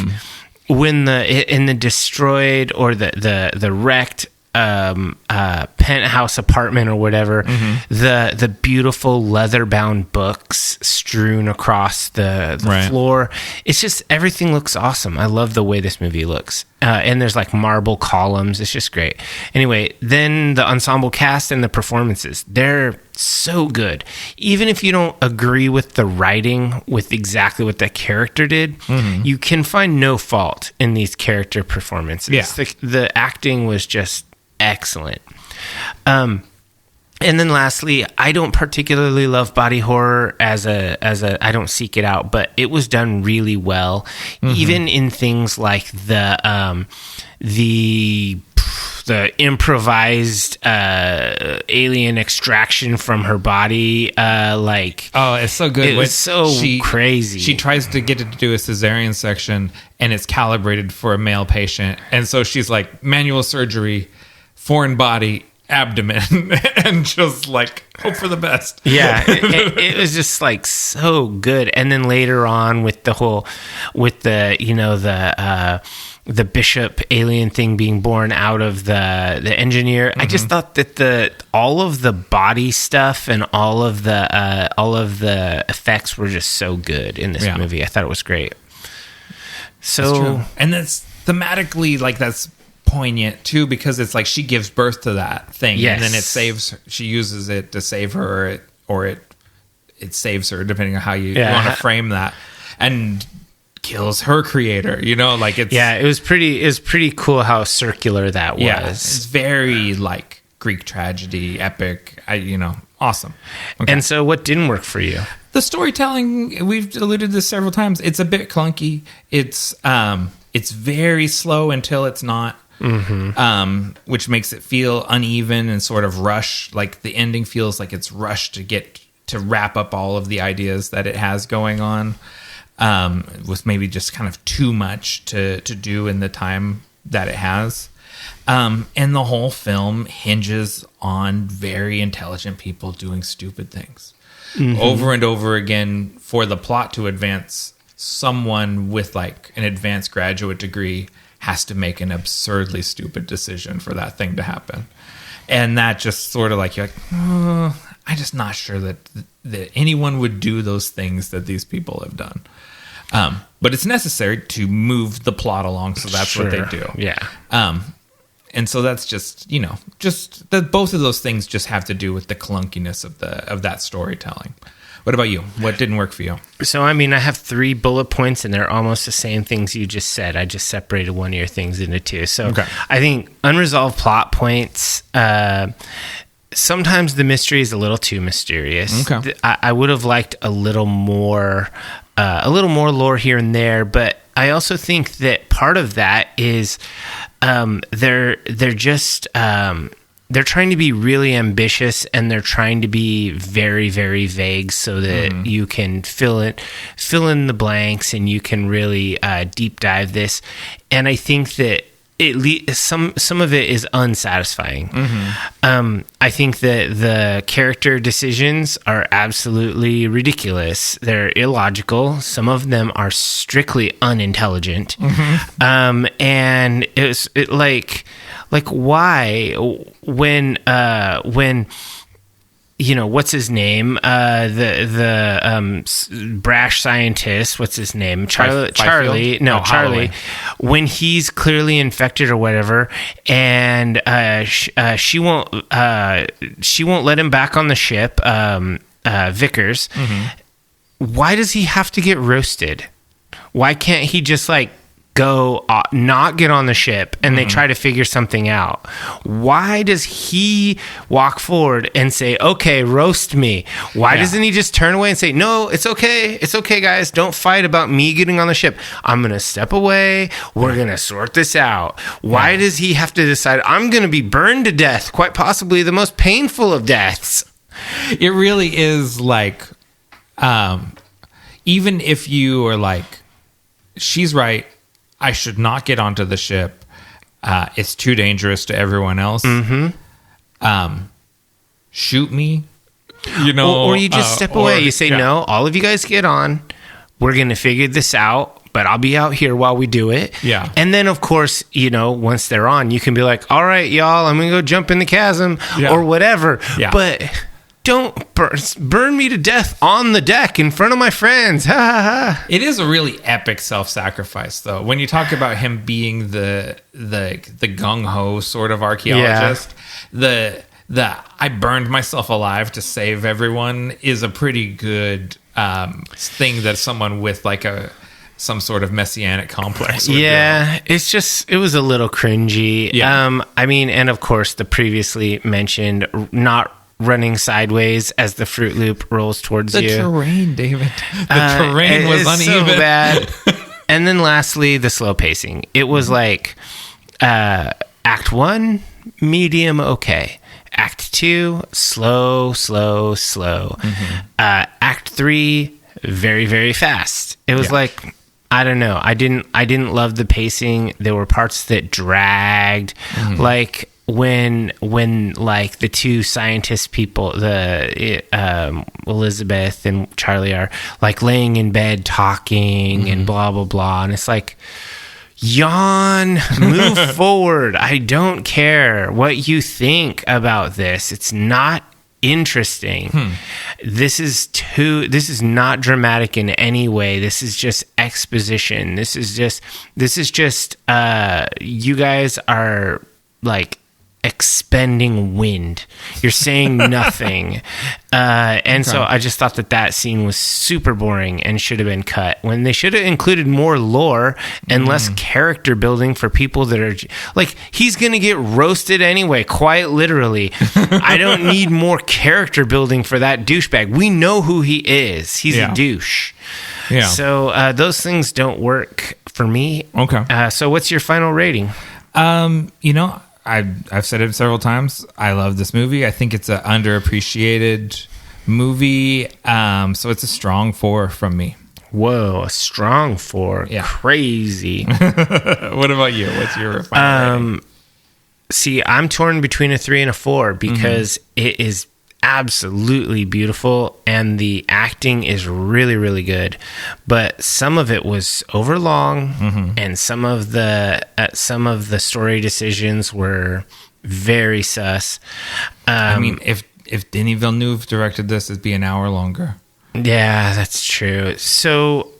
when in the destroyed or the wrecked penthouse apartment or whatever, the beautiful leather-bound books strewn across the floor. It's just, everything looks awesome. I love the way this movie looks. And there's like marble columns. It's just great. Anyway, then the ensemble cast and the performances, they're so good. Even if you don't agree with the writing, with exactly what that character did, you can find no fault in these character performances. Yeah. The acting was just excellent. And then lastly, I don't particularly love body horror as a I don't seek it out, but it was done really well, even in things like the improvised alien extraction from her body. It's so good. It was so crazy. She tries to get it to do a cesarean section, and it's calibrated for a male patient, and so she's like, manual surgery, foreign body, abdomen, and just like hope for the best. Yeah, it was just like so good. And then later on with the bishop alien thing being born out of the engineer, I just thought that all of the body stuff and all of the effects were just so good in this movie. I thought it was great. So, and that's thematically, like, that's poignant too, because it's like she gives birth to that thing, and then it saves her. She uses it to save her, or it saves her, depending on how you want to frame that, and kills her creator. Like it's it was pretty cool how circular that was. Yeah, it's very like Greek tragedy, epic. Awesome. Okay. And so, what didn't work for you? The storytelling. We've alluded to this several times. It's a bit clunky. It's very slow until it's not. Which makes it feel uneven and sort of rushed. Like the ending feels like it's rushed to wrap up all of the ideas that it has going on, with maybe just kind of too much to do in the time that it has. And the whole film hinges on very intelligent people doing stupid things over and over again for the plot to advance. Someone with like an advanced graduate degree has to make an absurdly stupid decision for that thing to happen. And that just sort of like, you're like, I'm just not sure that anyone would do those things that these people have done. But it's necessary to move the plot along, so that's what they do. Yeah. And so that's just, just that both of those things just have to do with the clunkiness of that storytelling. What about you? What didn't work for you? So, I have 3 bullet points, and they're almost the same things you just said. I just separated one of your things into 2. So, I think unresolved plot points. Sometimes the mystery is a little too mysterious. Okay. I would have liked a little more lore here and there, but I also think that part of that is they're trying to be really ambitious, and they're trying to be very, very vague so that you can fill in the blanks, and you can really deep dive this. And I think that some of it is unsatisfying. I think that the character decisions are absolutely ridiculous. They're illogical. Some of them are strictly unintelligent. And it's like why when what's his name, the brash scientist, what's his name, Charlie, when he's clearly infected or whatever, and she won't let him back on the ship, Vickers. Why does he have to get roasted? Why can't he just like go not get on the ship, and they try to figure something out? Why does he walk forward and say, okay, roast me? Why doesn't he just turn away and say, no, it's okay, guys, don't fight about me getting on the ship, I'm gonna step away, we're gonna sort this out? Why does he have to decide, I'm gonna be burned to death, quite possibly the most painful of deaths? It really is like, even if you are like, she's right, I should not get onto the ship, it's too dangerous to everyone else. Shoot me, or you just step away. You say, no, all of you guys get on, we're gonna figure this out, but I'll be out here while we do it. And then of course, once they're on, you can be like, all right, y'all, I'm gonna go jump in the chasm or whatever. But don't burn me to death on the deck in front of my friends. It is a really epic self-sacrifice, though. When you talk about him being the gung-ho sort of archaeologist, the I burned myself alive to save everyone is a pretty good thing that someone with like some sort of messianic complex would do. It was a little cringy. And of course the previously mentioned not running sideways as the Fruit Loop rolls towards The you. terrain, David. The terrain was uneven. So bad. And then lastly, the slow pacing. It was like Act 1, medium, okay. Act 2, slow. Act 3, very, very fast. It was like, I don't know. I didn't love the pacing. There were parts that dragged. Like when like the two scientist people, the Elizabeth and Charlie are like laying in bed talking and blah blah blah, and it's like, yawn, move forward. I don't care what you think about this. It's not interesting. This is not dramatic in any way. This is just exposition. This is just you guys are like expending wind. You're saying nothing. So I just thought that scene was super boring and should have been cut, when they should have included more lore and less character building for people that are like, he's gonna get roasted anyway, quite literally. I don't need more character building for that douchebag. We know who he is. He's a douche. So those things don't work for me. So what's your final rating? I've said it several times. I love this movie. I think it's an underappreciated movie. So it's a strong 4 from me. Whoa, a strong 4. Yeah. Crazy. What about you? What's your final rating? See, I'm torn between a 3 and a 4 because it is absolutely beautiful and the acting is really, really good, but some of it was overlong and some of the story decisions were very sus. I mean, if Denis Villeneuve directed this, it'd be an hour longer. Yeah, that's true. So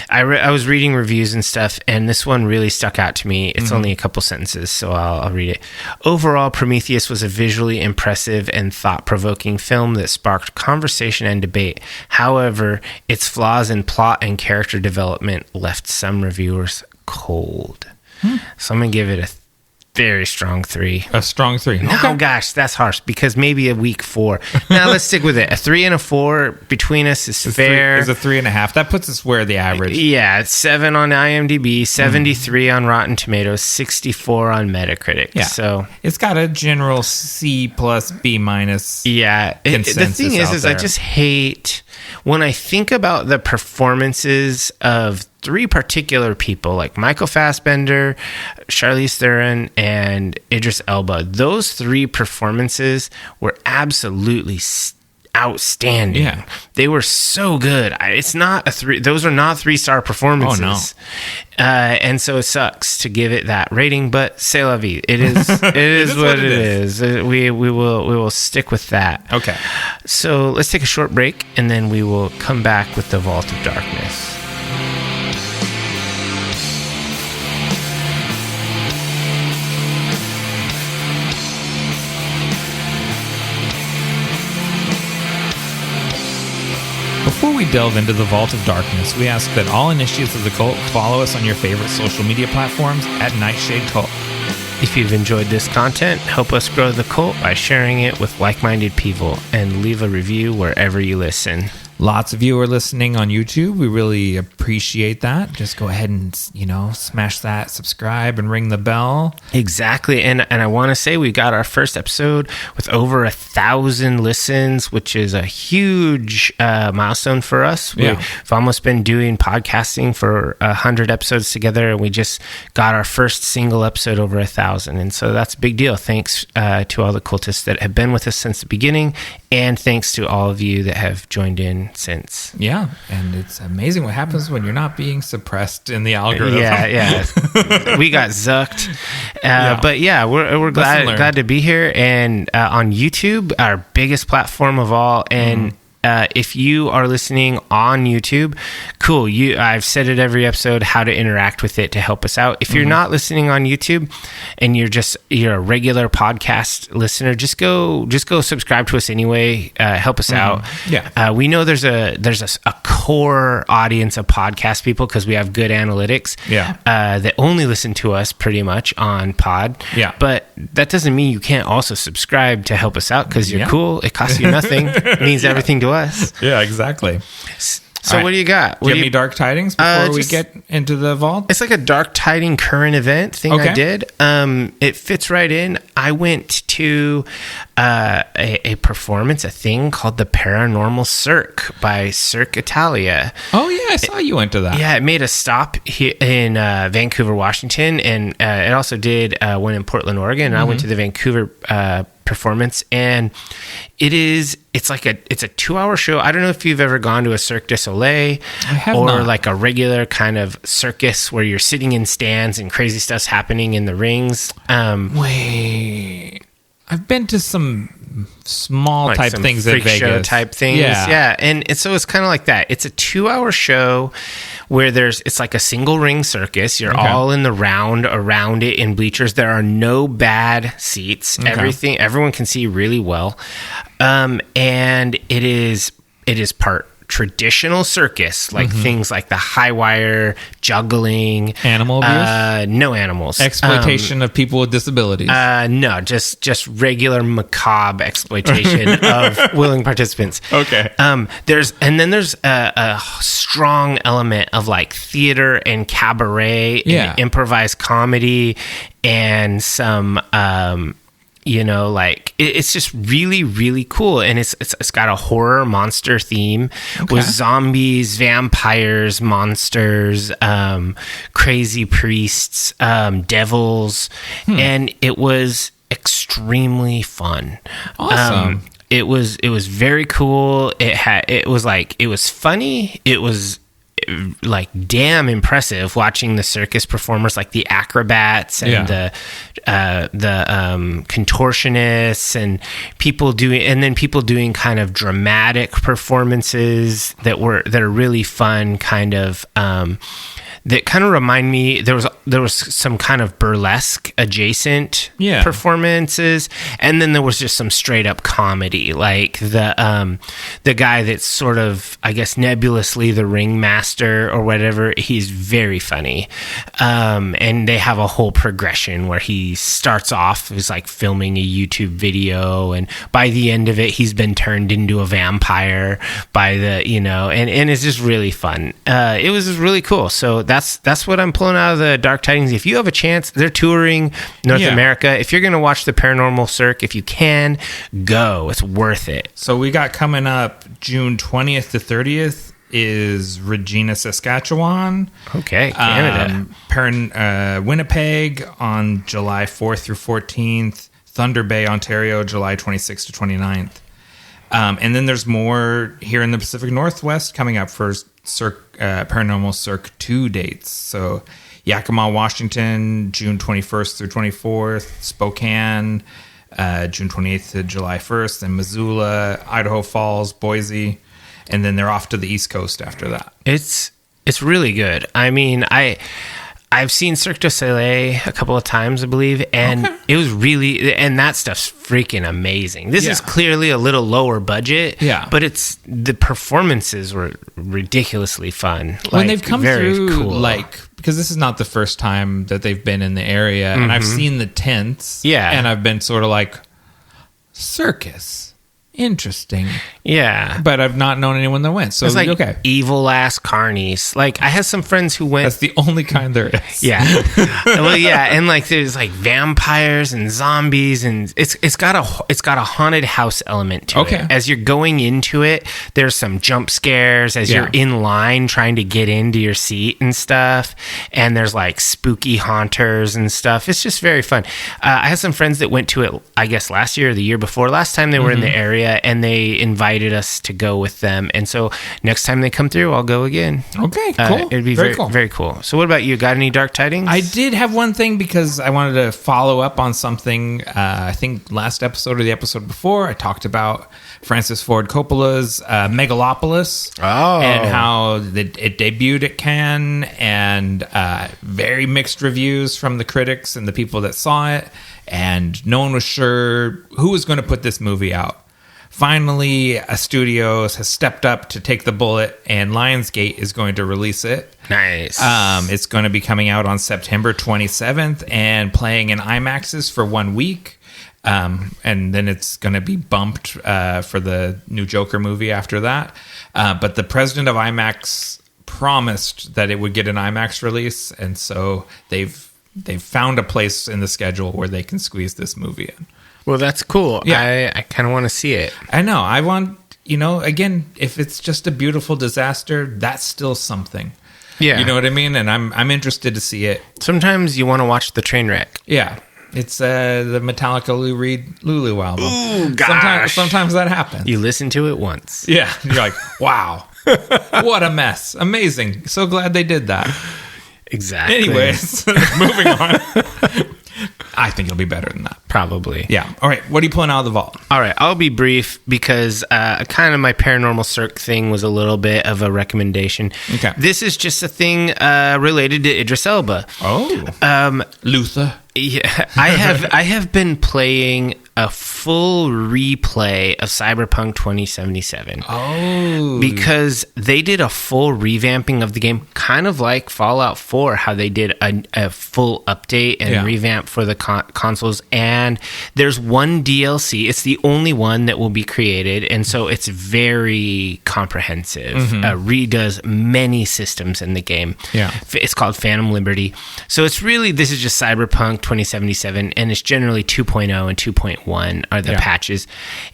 I was reading reviews and stuff, and this one really stuck out to me. It's only a couple sentences, so I'll read it. Overall, Prometheus was a visually impressive and thought-provoking film that sparked conversation and debate. However, its flaws in plot and character development left some reviewers cold. So I'm going to give it a very strong 3. A strong 3. Oh gosh, that's harsh, because maybe a weak 4. Now let's stick with it. A 3 and a 4 between us is fair. It's a 3.5. That puts us where the average. Yeah, it's 7 on IMDb, 73 on Rotten Tomatoes, 64 on Metacritic. Yeah. So it's got a general C plus B minus. Yeah. The thing is I just hate when I think about the performances of 3 particular people, like Michael Fassbender, Charlize Theron, and Idris Elba. Those 3 performances were absolutely outstanding. Yeah. They were so good. It's not a 3. Those are not 3-star performances. Oh, no. And so it sucks to give it that rating, but c'est la vie. It is what it is. We will stick with that. Okay. So let's take a short break, and then we will come back with the Vault of Darkness. Before we delve into the Vault of Darkness, we ask that all initiates of the cult follow us on your favorite social media platforms at Nightshade Cult. If you've enjoyed this content, help us grow the cult by sharing it with like-minded people and leave a review wherever you listen. Lots of you are listening on YouTube. We really appreciate that. Just go ahead and, smash that subscribe and ring the bell. Exactly. And I want to say we got our first episode with over 1,000 listens, which is a huge milestone for us. We've almost been doing podcasting for 100 episodes together, and we just got our first single episode over 1,000. And so that's a big deal. Thanks to all the cultists that have been with us since the beginning, and thanks to all of you that have joined in since. Yeah, and it's amazing what happens when you're not being suppressed in the algorithm. Yeah. We got zucked. But yeah, we're glad to be here. And on YouTube, our biggest platform of all, and if you are listening on YouTube, cool. I've said it every episode how to interact with it to help us out. If you're not listening on YouTube and you're a regular podcast listener, just go subscribe to us anyway. Help us out. Yeah. We know there's a core audience of podcast people because we have good analytics. Yeah. That only listen to us pretty much on Pod. Yeah. But that doesn't mean you can't also subscribe to help us out because you're cool. It costs you nothing. It means everything to us. Yeah, exactly. So what do you got? Do you have any dark tidings before we get into the vault? It's like a dark tiding current event thing I did. It fits right in. I went to a performance, a thing called the Paranormal Cirque by Cirque Italia. Oh, yeah, I saw you went to that. Yeah, it made a stop here in Vancouver, Washington, and it also did one in Portland, Oregon. And I went to the Vancouver performance, and it's a 2-hour show. I don't know if you've ever gone to a Cirque du Soleil or like a regular kind of circus where you're sitting in stands and crazy stuff's happening in the rings. Wait, I've been to some small like type some things freak at Vegas. Show type things. Yeah. And so it's kind of like that. It's a 2-hour show where it's like a single ring circus. You're all in the round around it in bleachers. There are no bad seats. Everyone can see really well. And it is part traditional circus, like things like the high wire, juggling, animal abuse, no animals, exploitation of people with disabilities. No, just regular macabre exploitation of willing participants. Okay. There's a strong element of like theater and cabaret, and improvised comedy, and some. Like it's just really, really cool, and it's got a horror monster theme with zombies, vampires, monsters, crazy priests, devils, and it was extremely fun. Awesome. It was very cool. It was funny. It was like damn impressive watching the circus performers, like the acrobats and the contortionists and people doing kind of dramatic performances that are really fun, kind of that kind of remind me. There was some kind of burlesque adjacent performances, and then there was just some straight up comedy, like the guy that's sort of, I guess, nebulously the ringmaster or whatever. He's very funny, and they have a whole progression where he starts off as like filming a YouTube video, and by the end of it, he's been turned into a vampire by and it's just really fun. It was just really cool. So that's what I'm pulling out of the Dark Tidings. If you have a chance, they're touring North America. If you're going to watch the Paranormal Cirque, if you can, go. It's worth it. So we got coming up June 20th to 30th is Regina, Saskatchewan. Okay, Canada. Winnipeg on July 4th through 14th. Thunder Bay, Ontario, July 26th to 29th. And then there's more here in the Pacific Northwest coming up for Paranormal Cirque 2 dates. So Yakima, Washington, June 21st through 24th. Spokane, June 28th to July 1st. And Missoula, Idaho Falls, Boise. And then they're off to the East Coast after that. It's really good. I mean, I've seen Cirque du Soleil a couple of times, I believe, and it was really, and that stuff's freaking amazing. This is clearly a little lower budget, but the performances were ridiculously fun. When they've come through, because this is not the first time that they've been in the area, and I've seen the tents, and I've been sort of like, circus. Interesting. Yeah. But I've not known anyone that went. So it's like evil ass carnies. Like I have some friends who went. That's the only kind there is. Yeah. Well, yeah, and like there's like vampires and zombies, and it's got a haunted house element to it. As you're going into it, there's some jump scares as you're in line trying to get into your seat and stuff, and there's like spooky haunters and stuff. It's just very fun. I had some friends that went to it, I guess last year or the year before. Last time they were in the area, area, and they invited us to go with them. And so next time they come through, I'll go again. Okay, cool. It'd be very cool. Very cool. So what about you? Got any dark tidings? I did have one thing because I wanted to follow up on something. I think last episode or the episode before, I talked about Francis Ford Coppola's Megalopolis. Oh. And how it debuted at Cannes, and very mixed reviews from the critics and the people that saw it. And no one was sure who was going to put this movie out. Finally, a studio has stepped up to take the bullet, and Lionsgate is going to release it. Nice. It's going to be coming out on September 27th and playing in IMAXs for 1 week. And then it's going to be bumped for the new Joker movie after that. But the president of IMAX promised that it would get an IMAX release, and so they've found a place in the schedule where they can squeeze this movie in. Well, that's cool. Yeah. I kind of want to see it. I know. I want, again, if it's just a beautiful disaster, that's still something. Yeah. You know what I mean? And I'm interested to see it. Sometimes you want to watch the train wreck. Yeah. It's the Metallica Lou Reed Lulu album. Ooh, gosh. Sometimes that happens. You listen to it once. Yeah. You're like, wow. What a mess. Amazing. So glad they did that. Exactly. Anyways, moving on. I think it'll be better than that. Probably. Yeah. All right. What are you pulling out of the vault? All right. I'll be brief because kind of my Paranormal Circ thing was a little bit of a recommendation. Okay. This is just a thing related to Idris Elba. Oh. Luther. Yeah. I have been playing a full replay of Cyberpunk 2077. Oh. Because they did a full revamping of the game, kind of like Fallout 4, how they did a full update and revamp for the consoles. And there's one DLC. It's the only one that will be created. And so it's very comprehensive. Redoes many systems in the game. Yeah. It's called Phantom Liberty. So it's really, this is just Cyberpunk 2077, and it's generally 2.0 and 2.1 are the patches.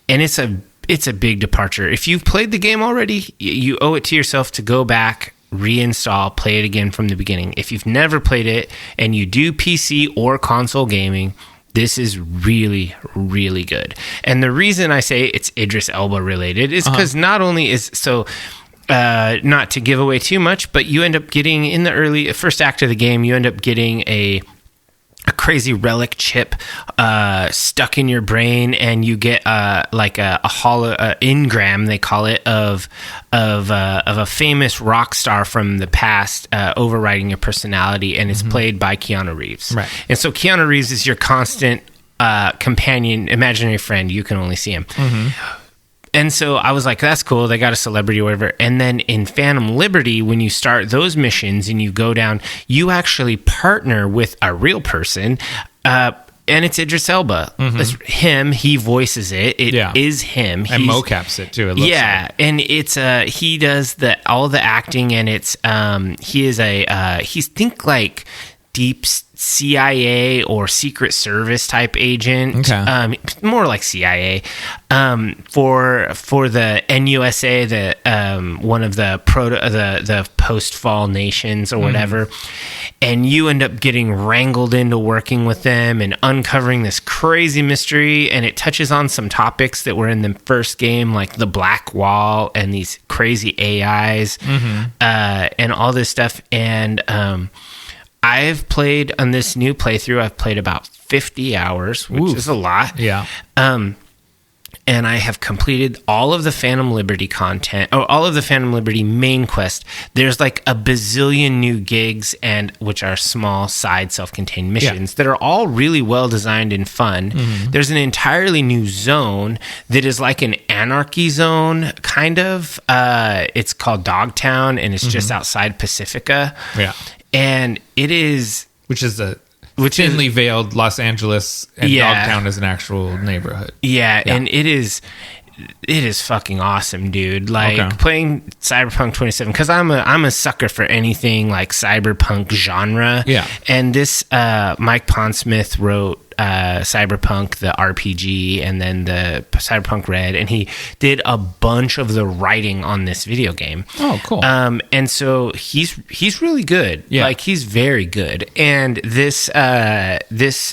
And it's a big departure. If you've played the game already, you owe it to yourself to go back, reinstall, play it again from the beginning. If you've never played it and you do PC or console gaming, this is really, really good. And the reason I say it's Idris Elba related is because not only is not to give away too much, but you end up getting in the first act of the game, you end up getting a crazy relic chip stuck in your brain, and you get like a hollow engram, they call it, of a famous rock star from the past overriding your personality, and it's played by Keanu Reeves. Right. And so Keanu Reeves is your constant companion, imaginary friend. You can only see him. And so I was like, that's cool. They got a celebrity or whatever. And then in Phantom Liberty, when you start those missions and you go down, you actually partner with a real person. And it's Idris Elba. It's him. He voices it. It is him. And mocaps it too. It looks like. And it's he does all the acting, and it's he's think like deep CIA or Secret Service type agent, more like CIA, for the NUSA, the one of the post-fall nations or whatever, and you end up getting wrangled into working with them and uncovering this crazy mystery, and it touches on some topics that were in the first game, like the Black Wall and these crazy AIs, and all this stuff, and I've played on this new playthrough. I've played about 50 hours, which is a lot. Yeah. And I have completed all of the Phantom Liberty content, or all of the Phantom Liberty main quest. There's like a bazillion new gigs, and which are small side self-contained missions that are all really well designed and fun. There's an entirely new zone that is like an anarchy zone, kind of. It's called Dogtown, and it's just outside Pacifica. Yeah. And it is... Which is thinly veiled Los Angeles, and Dogtown is an actual neighborhood. Yeah, and it is fucking awesome, dude. Like, playing Cyberpunk 27, because I'm a sucker for anything like cyberpunk genre. Yeah. And this, Mike Pondsmith wrote Cyberpunk, the RPG, and then the Cyberpunk Red, and he did a bunch of the writing on this video game. Oh, cool. And so he's really good. Yeah. Like, he's very good. And this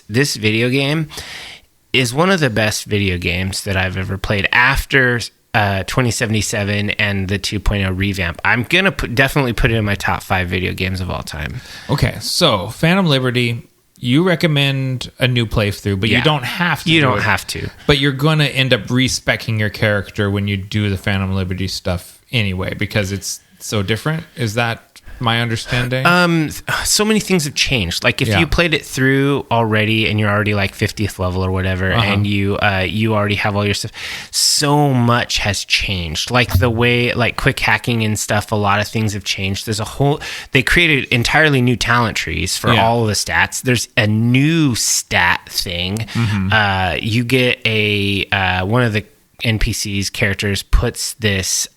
video game is one of the best video games that I've ever played after 2077 and the 2.0 revamp. I'm going to definitely put it in my top 5 video games of all time. Okay, so Phantom Liberty, you recommend a new playthrough, but you don't have to. You don't have to. But you're going to end up respecing your character when you do the Phantom Liberty stuff anyway, because it's so different. Is that my understanding? So many things have changed. Like if you played it through already and you're already like 50th level or whatever, and you already have all your stuff, so much has changed. Like the way, like quick hacking and stuff, a lot of things have changed. They created entirely new talent trees for all of the stats. There's a new stat thing. You get one of the NPC's characters puts this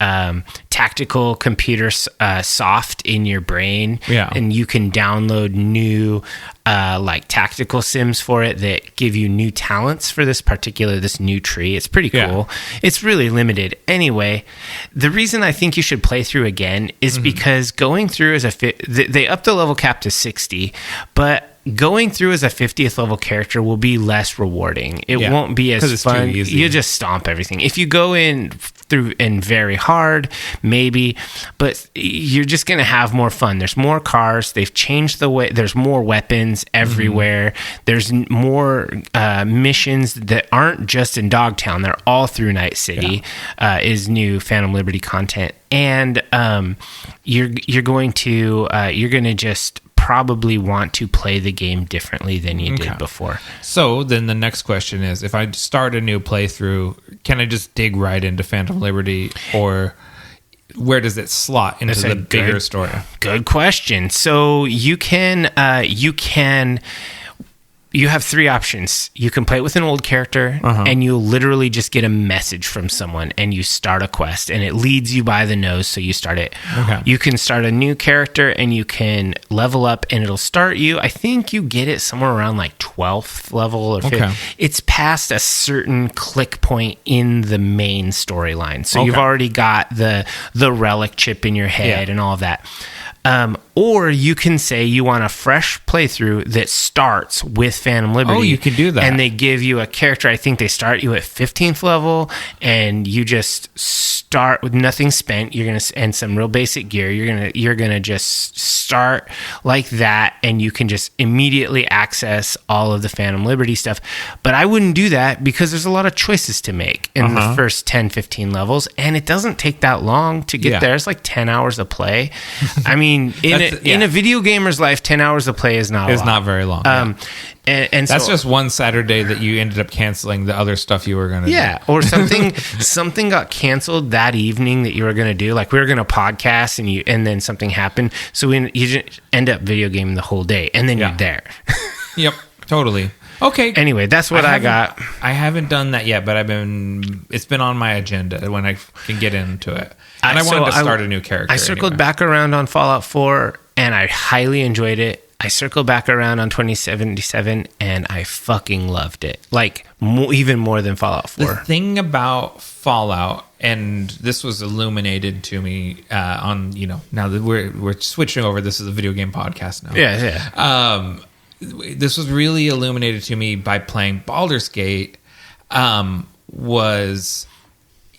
tactical computer soft in your brain, and you can download new like tactical sims for it that give you new talents for this new tree. It's pretty cool. It's really limited. Anyway, the reason I think you should play through again is because going through as they upped the level cap to 60, but going through as a 50th level character will be less rewarding. It won't be as fun. You just stomp everything. If you go in through and very hard, maybe, but you're just going to have more fun. There's more cars. They've changed the way. There's more weapons everywhere. There's more missions that aren't just in Dogtown. They're all through Night City. Is new Phantom Liberty content, and you're going to just probably want to play the game differently than you did before. So then the next question is, if I start a new playthrough, can I just dig right into Phantom Liberty, or where does it slot into the bigger story? Good question. So you have 3 options. You can play it with an old character, and you'll literally just get a message from someone, and you start a quest, and it leads you by the nose, so you start it. You can start a new character, and you can level up, and it'll start you. I think you get it somewhere around like 12th level or 5th. It's past a certain click point in the main storyline, so you've already got the relic chip in your head and all of that. Or you can say you want a fresh playthrough that starts with Phantom Liberty. Oh, you can do that. And they give you a character. I think they start you at 15th level, and you just start with nothing spent. You're and some real basic gear. You're gonna just start like that, and you can just immediately access all of the Phantom Liberty stuff. But I wouldn't do that because there's a lot of choices to make in the first 10, 15 levels, and it doesn't take that long to get there. It's like 10 hours of play. I mean, in a video gamer's life, 10 hours of play is not very long. And that's so, just one Saturday that you ended up canceling the other stuff you were going to do. Yeah, or something got canceled that evening that you were going to do. Like we were going to podcast, and then something happened. So you just end up video gaming the whole day, and then you're there. Yep, totally. Okay. Anyway, that's what I got. I haven't done that yet, but it's been on my agenda when I can get into it. And I wanted to start a new character. I circled back around on Fallout 4, and I highly enjoyed it. I circled back around on 2077, and I fucking loved it. Like, even more than Fallout 4. The thing about Fallout, and this was illuminated to me on, now that we're switching over, this is a video game podcast now. Yeah. This was really illuminated to me by playing Baldur's Gate, was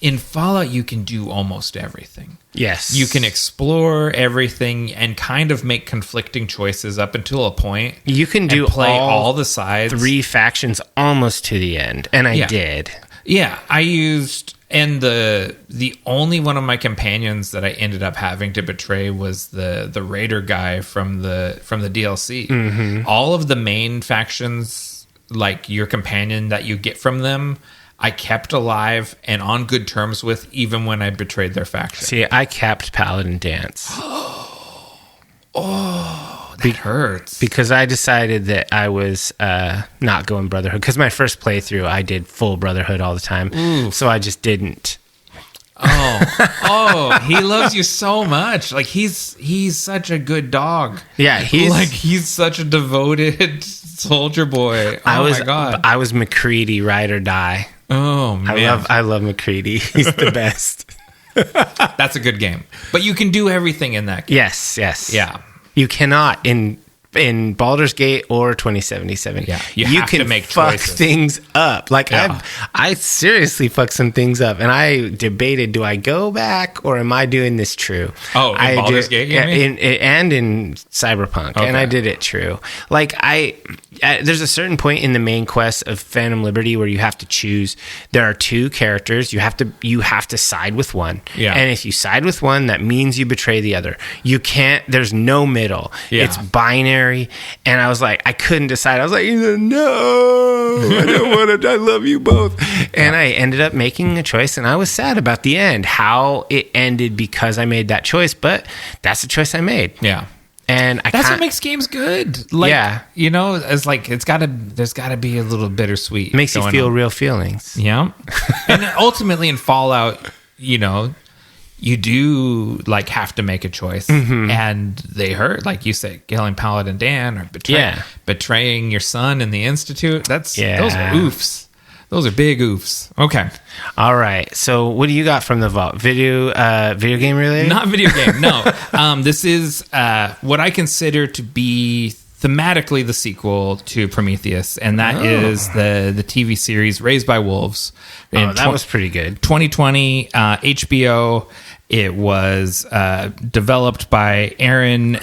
in Fallout you can do almost everything. Yes. You can explore everything and kind of make conflicting choices up until a point. You can play all the sides. 3 factions almost to the end, and I did. Yeah, I used... And the only one of my companions that I ended up having to betray was the raider guy from the DLC. All of the main factions, like your companion that you get from them, I kept alive and on good terms with, even when I betrayed their faction. See, I kept Paladin Dance. That hurts. Because I decided that I was not going Brotherhood. Because my first playthrough, I did full Brotherhood all the time. Ooh. So I just didn't. He loves you so much. Like he's such a good dog. Yeah, he's such a devoted soldier boy. My God. I was McCready, ride or die. Oh man, I love McCready. He's the best. That's a good game. But you can do everything in that game. Yes. Yeah. You cannot in in Baldur's Gate or 2077. Yeah, you have can to make fuck choices. things up. Like Yeah. I seriously fucked some things up, and I debated: do I go back or am I doing this true? Oh, in Baldur's Gate, you mean? And in Cyberpunk, and I did it true. Like there's a certain point in the main quest of Phantom Liberty where you have to choose. There are two characters. You have to side with one. Yeah. And if you side with one, that means you betray the other. You can't. There's no middle. Yeah. It's binary. And I was like, I couldn't decide. I was like, no, I don't want to. I love you both. And I ended up making a choice, and I was sad about the end, how it ended because I made that choice. But that's the choice I made. Yeah. And that's what makes games good. Like, yeah. You know, it's like there's gotta be a little bittersweet. Makes you feel real feelings. Yeah. And ultimately in Fallout, you know, you do like have to make a choice, and they hurt, like you say, killing Paladin Dan or betraying your son in the Institute. Those are oofs. Those are big oofs. Okay. All right. So what do you got from the vault? Video game related? Not video game. No. This is what I consider to be thematically the sequel to Prometheus, and that is the TV series Raised by Wolves. That was pretty good. 2020 HBO. It was developed by Aaron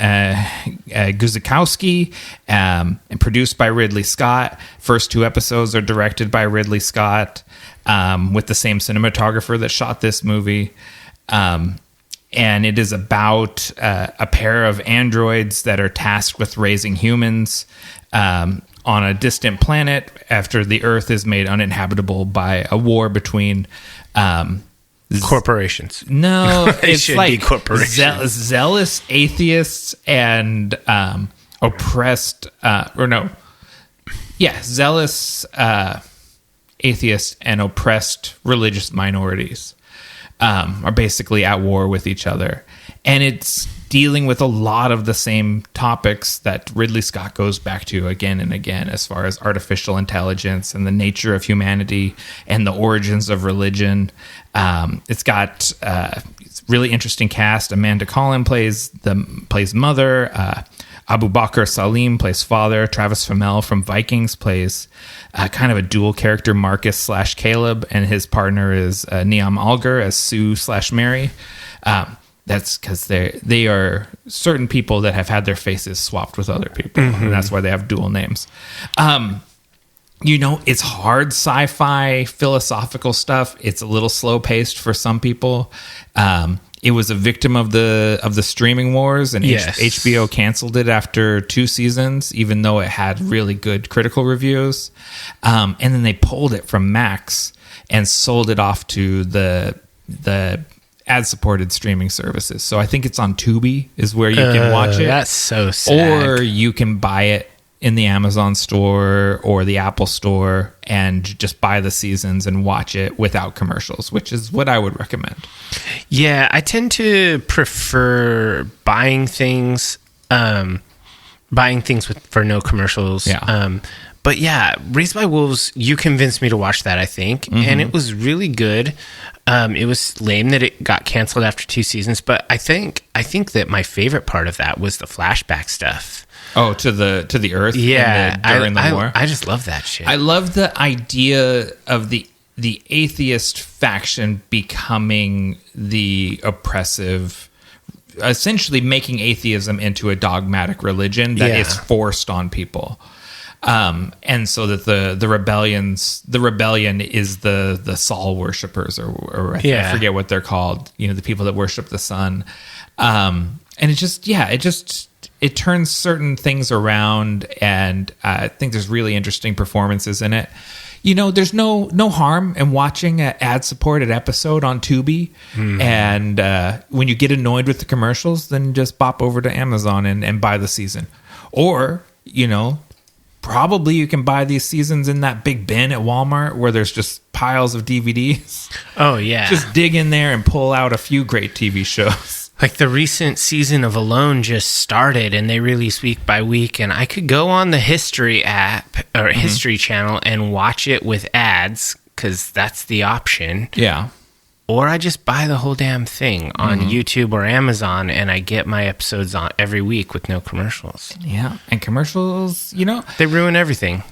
Guzikowski and produced by Ridley Scott. First two episodes are directed by Ridley Scott with the same cinematographer that shot this movie. And it is about a pair of androids that are tasked with raising humans on a distant planet after the Earth is made uninhabitable by a war between... corporations. No, it's should like be corporations. Zealous atheists and oppressed, zealous atheists and oppressed religious minorities are basically at war with each other, and it's dealing with a lot of the same topics that Ridley Scott goes back to again and again, as far as artificial intelligence and the nature of humanity and the origins of religion. It's got it's really interesting cast. Amanda Collin plays mother. Abu Bakr Salim plays father. Travis Fimmel from Vikings plays kind of a dual character Marcus / Caleb, and his partner is Niamh Algar as Sue / Mary. That's because they are certain people that have had their faces swapped with other people, and that's why they have dual names. You know, it's hard sci-fi philosophical stuff. It's a little slow paced for some people. It was a victim of the streaming wars, and HBO canceled it after 2 seasons, even though it had really good critical reviews. And then they pulled it from Max and sold it off to the ad-supported streaming services. So I think it's on Tubi is where you can watch it. That's so sad. Or you can buy it in the Amazon store or the Apple store and just buy the seasons and watch it without commercials, which is what I would recommend. Yeah, I tend to prefer buying things for no commercials. Yeah. But yeah, Raised by Wolves, you convinced me to watch that, I think, and it was really good. It was lame that it got canceled after 2 seasons, but I think that my favorite part of that was the flashback stuff. Oh, to the Earth? Yeah, during the war? I just love that shit. I love the idea of the atheist faction becoming the oppressive, essentially making atheism into a dogmatic religion that is forced on people. And so that the rebellion is the Sol worshippers or I forget what they're called, you know, the people that worship the sun. And it turns certain things around, and I think there's really interesting performances in it. You know, there's no harm in watching an ad-supported episode on Tubi, and when you get annoyed with the commercials, then just bop over to Amazon and buy the season. Or, you know, probably you can buy these seasons in that big bin at Walmart where there's just piles of DVDs. Oh, yeah. Just dig in there and pull out a few great TV shows. Like the recent season of Alone just started, and they release week by week, and I could go on the History app or History channel and watch it with ads because that's the option. Yeah. or I just buy the whole damn thing on YouTube or Amazon, and I get my episodes on every week with no commercials. Yeah, and commercials, they ruin everything.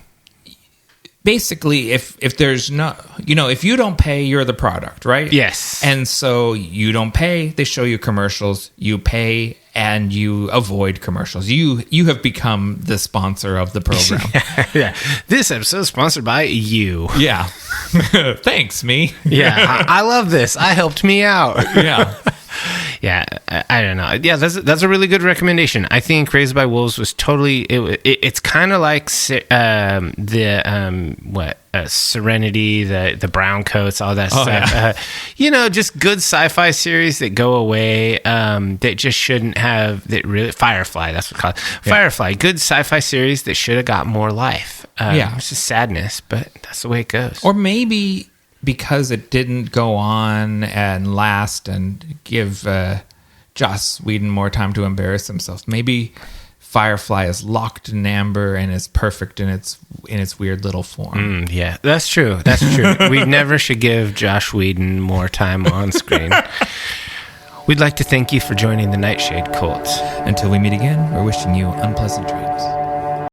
Basically, if there's no, if you don't pay, you're the product, right? Yes. And so you don't pay, they show you commercials, you pay, and you avoid commercials. You have become the sponsor of the program. Yeah. This episode is sponsored by you. Yeah. Thanks, me. Yeah, I love this. I helped me out. Yeah. Yeah, I don't know. Yeah, that's a really good recommendation. I think Raised by Wolves was totally. It's kind of like Serenity, the Brown Coats, all that stuff. Yeah. Just good sci-fi series that go away. That just shouldn't have. That really Firefly. That's what it's called. Yeah. Firefly, good sci-fi series that should have got more life. It's just sadness, but that's the way it goes. Or maybe, because it didn't go on and last and give Joss Whedon more time to embarrass himself. Maybe Firefly is locked in amber and is perfect in its weird little form. Yeah, that's true. We never should give Joss Whedon more time on screen. We'd like to thank you for joining the Nightshade Cult. Until we meet again, we're wishing you unpleasant dreams.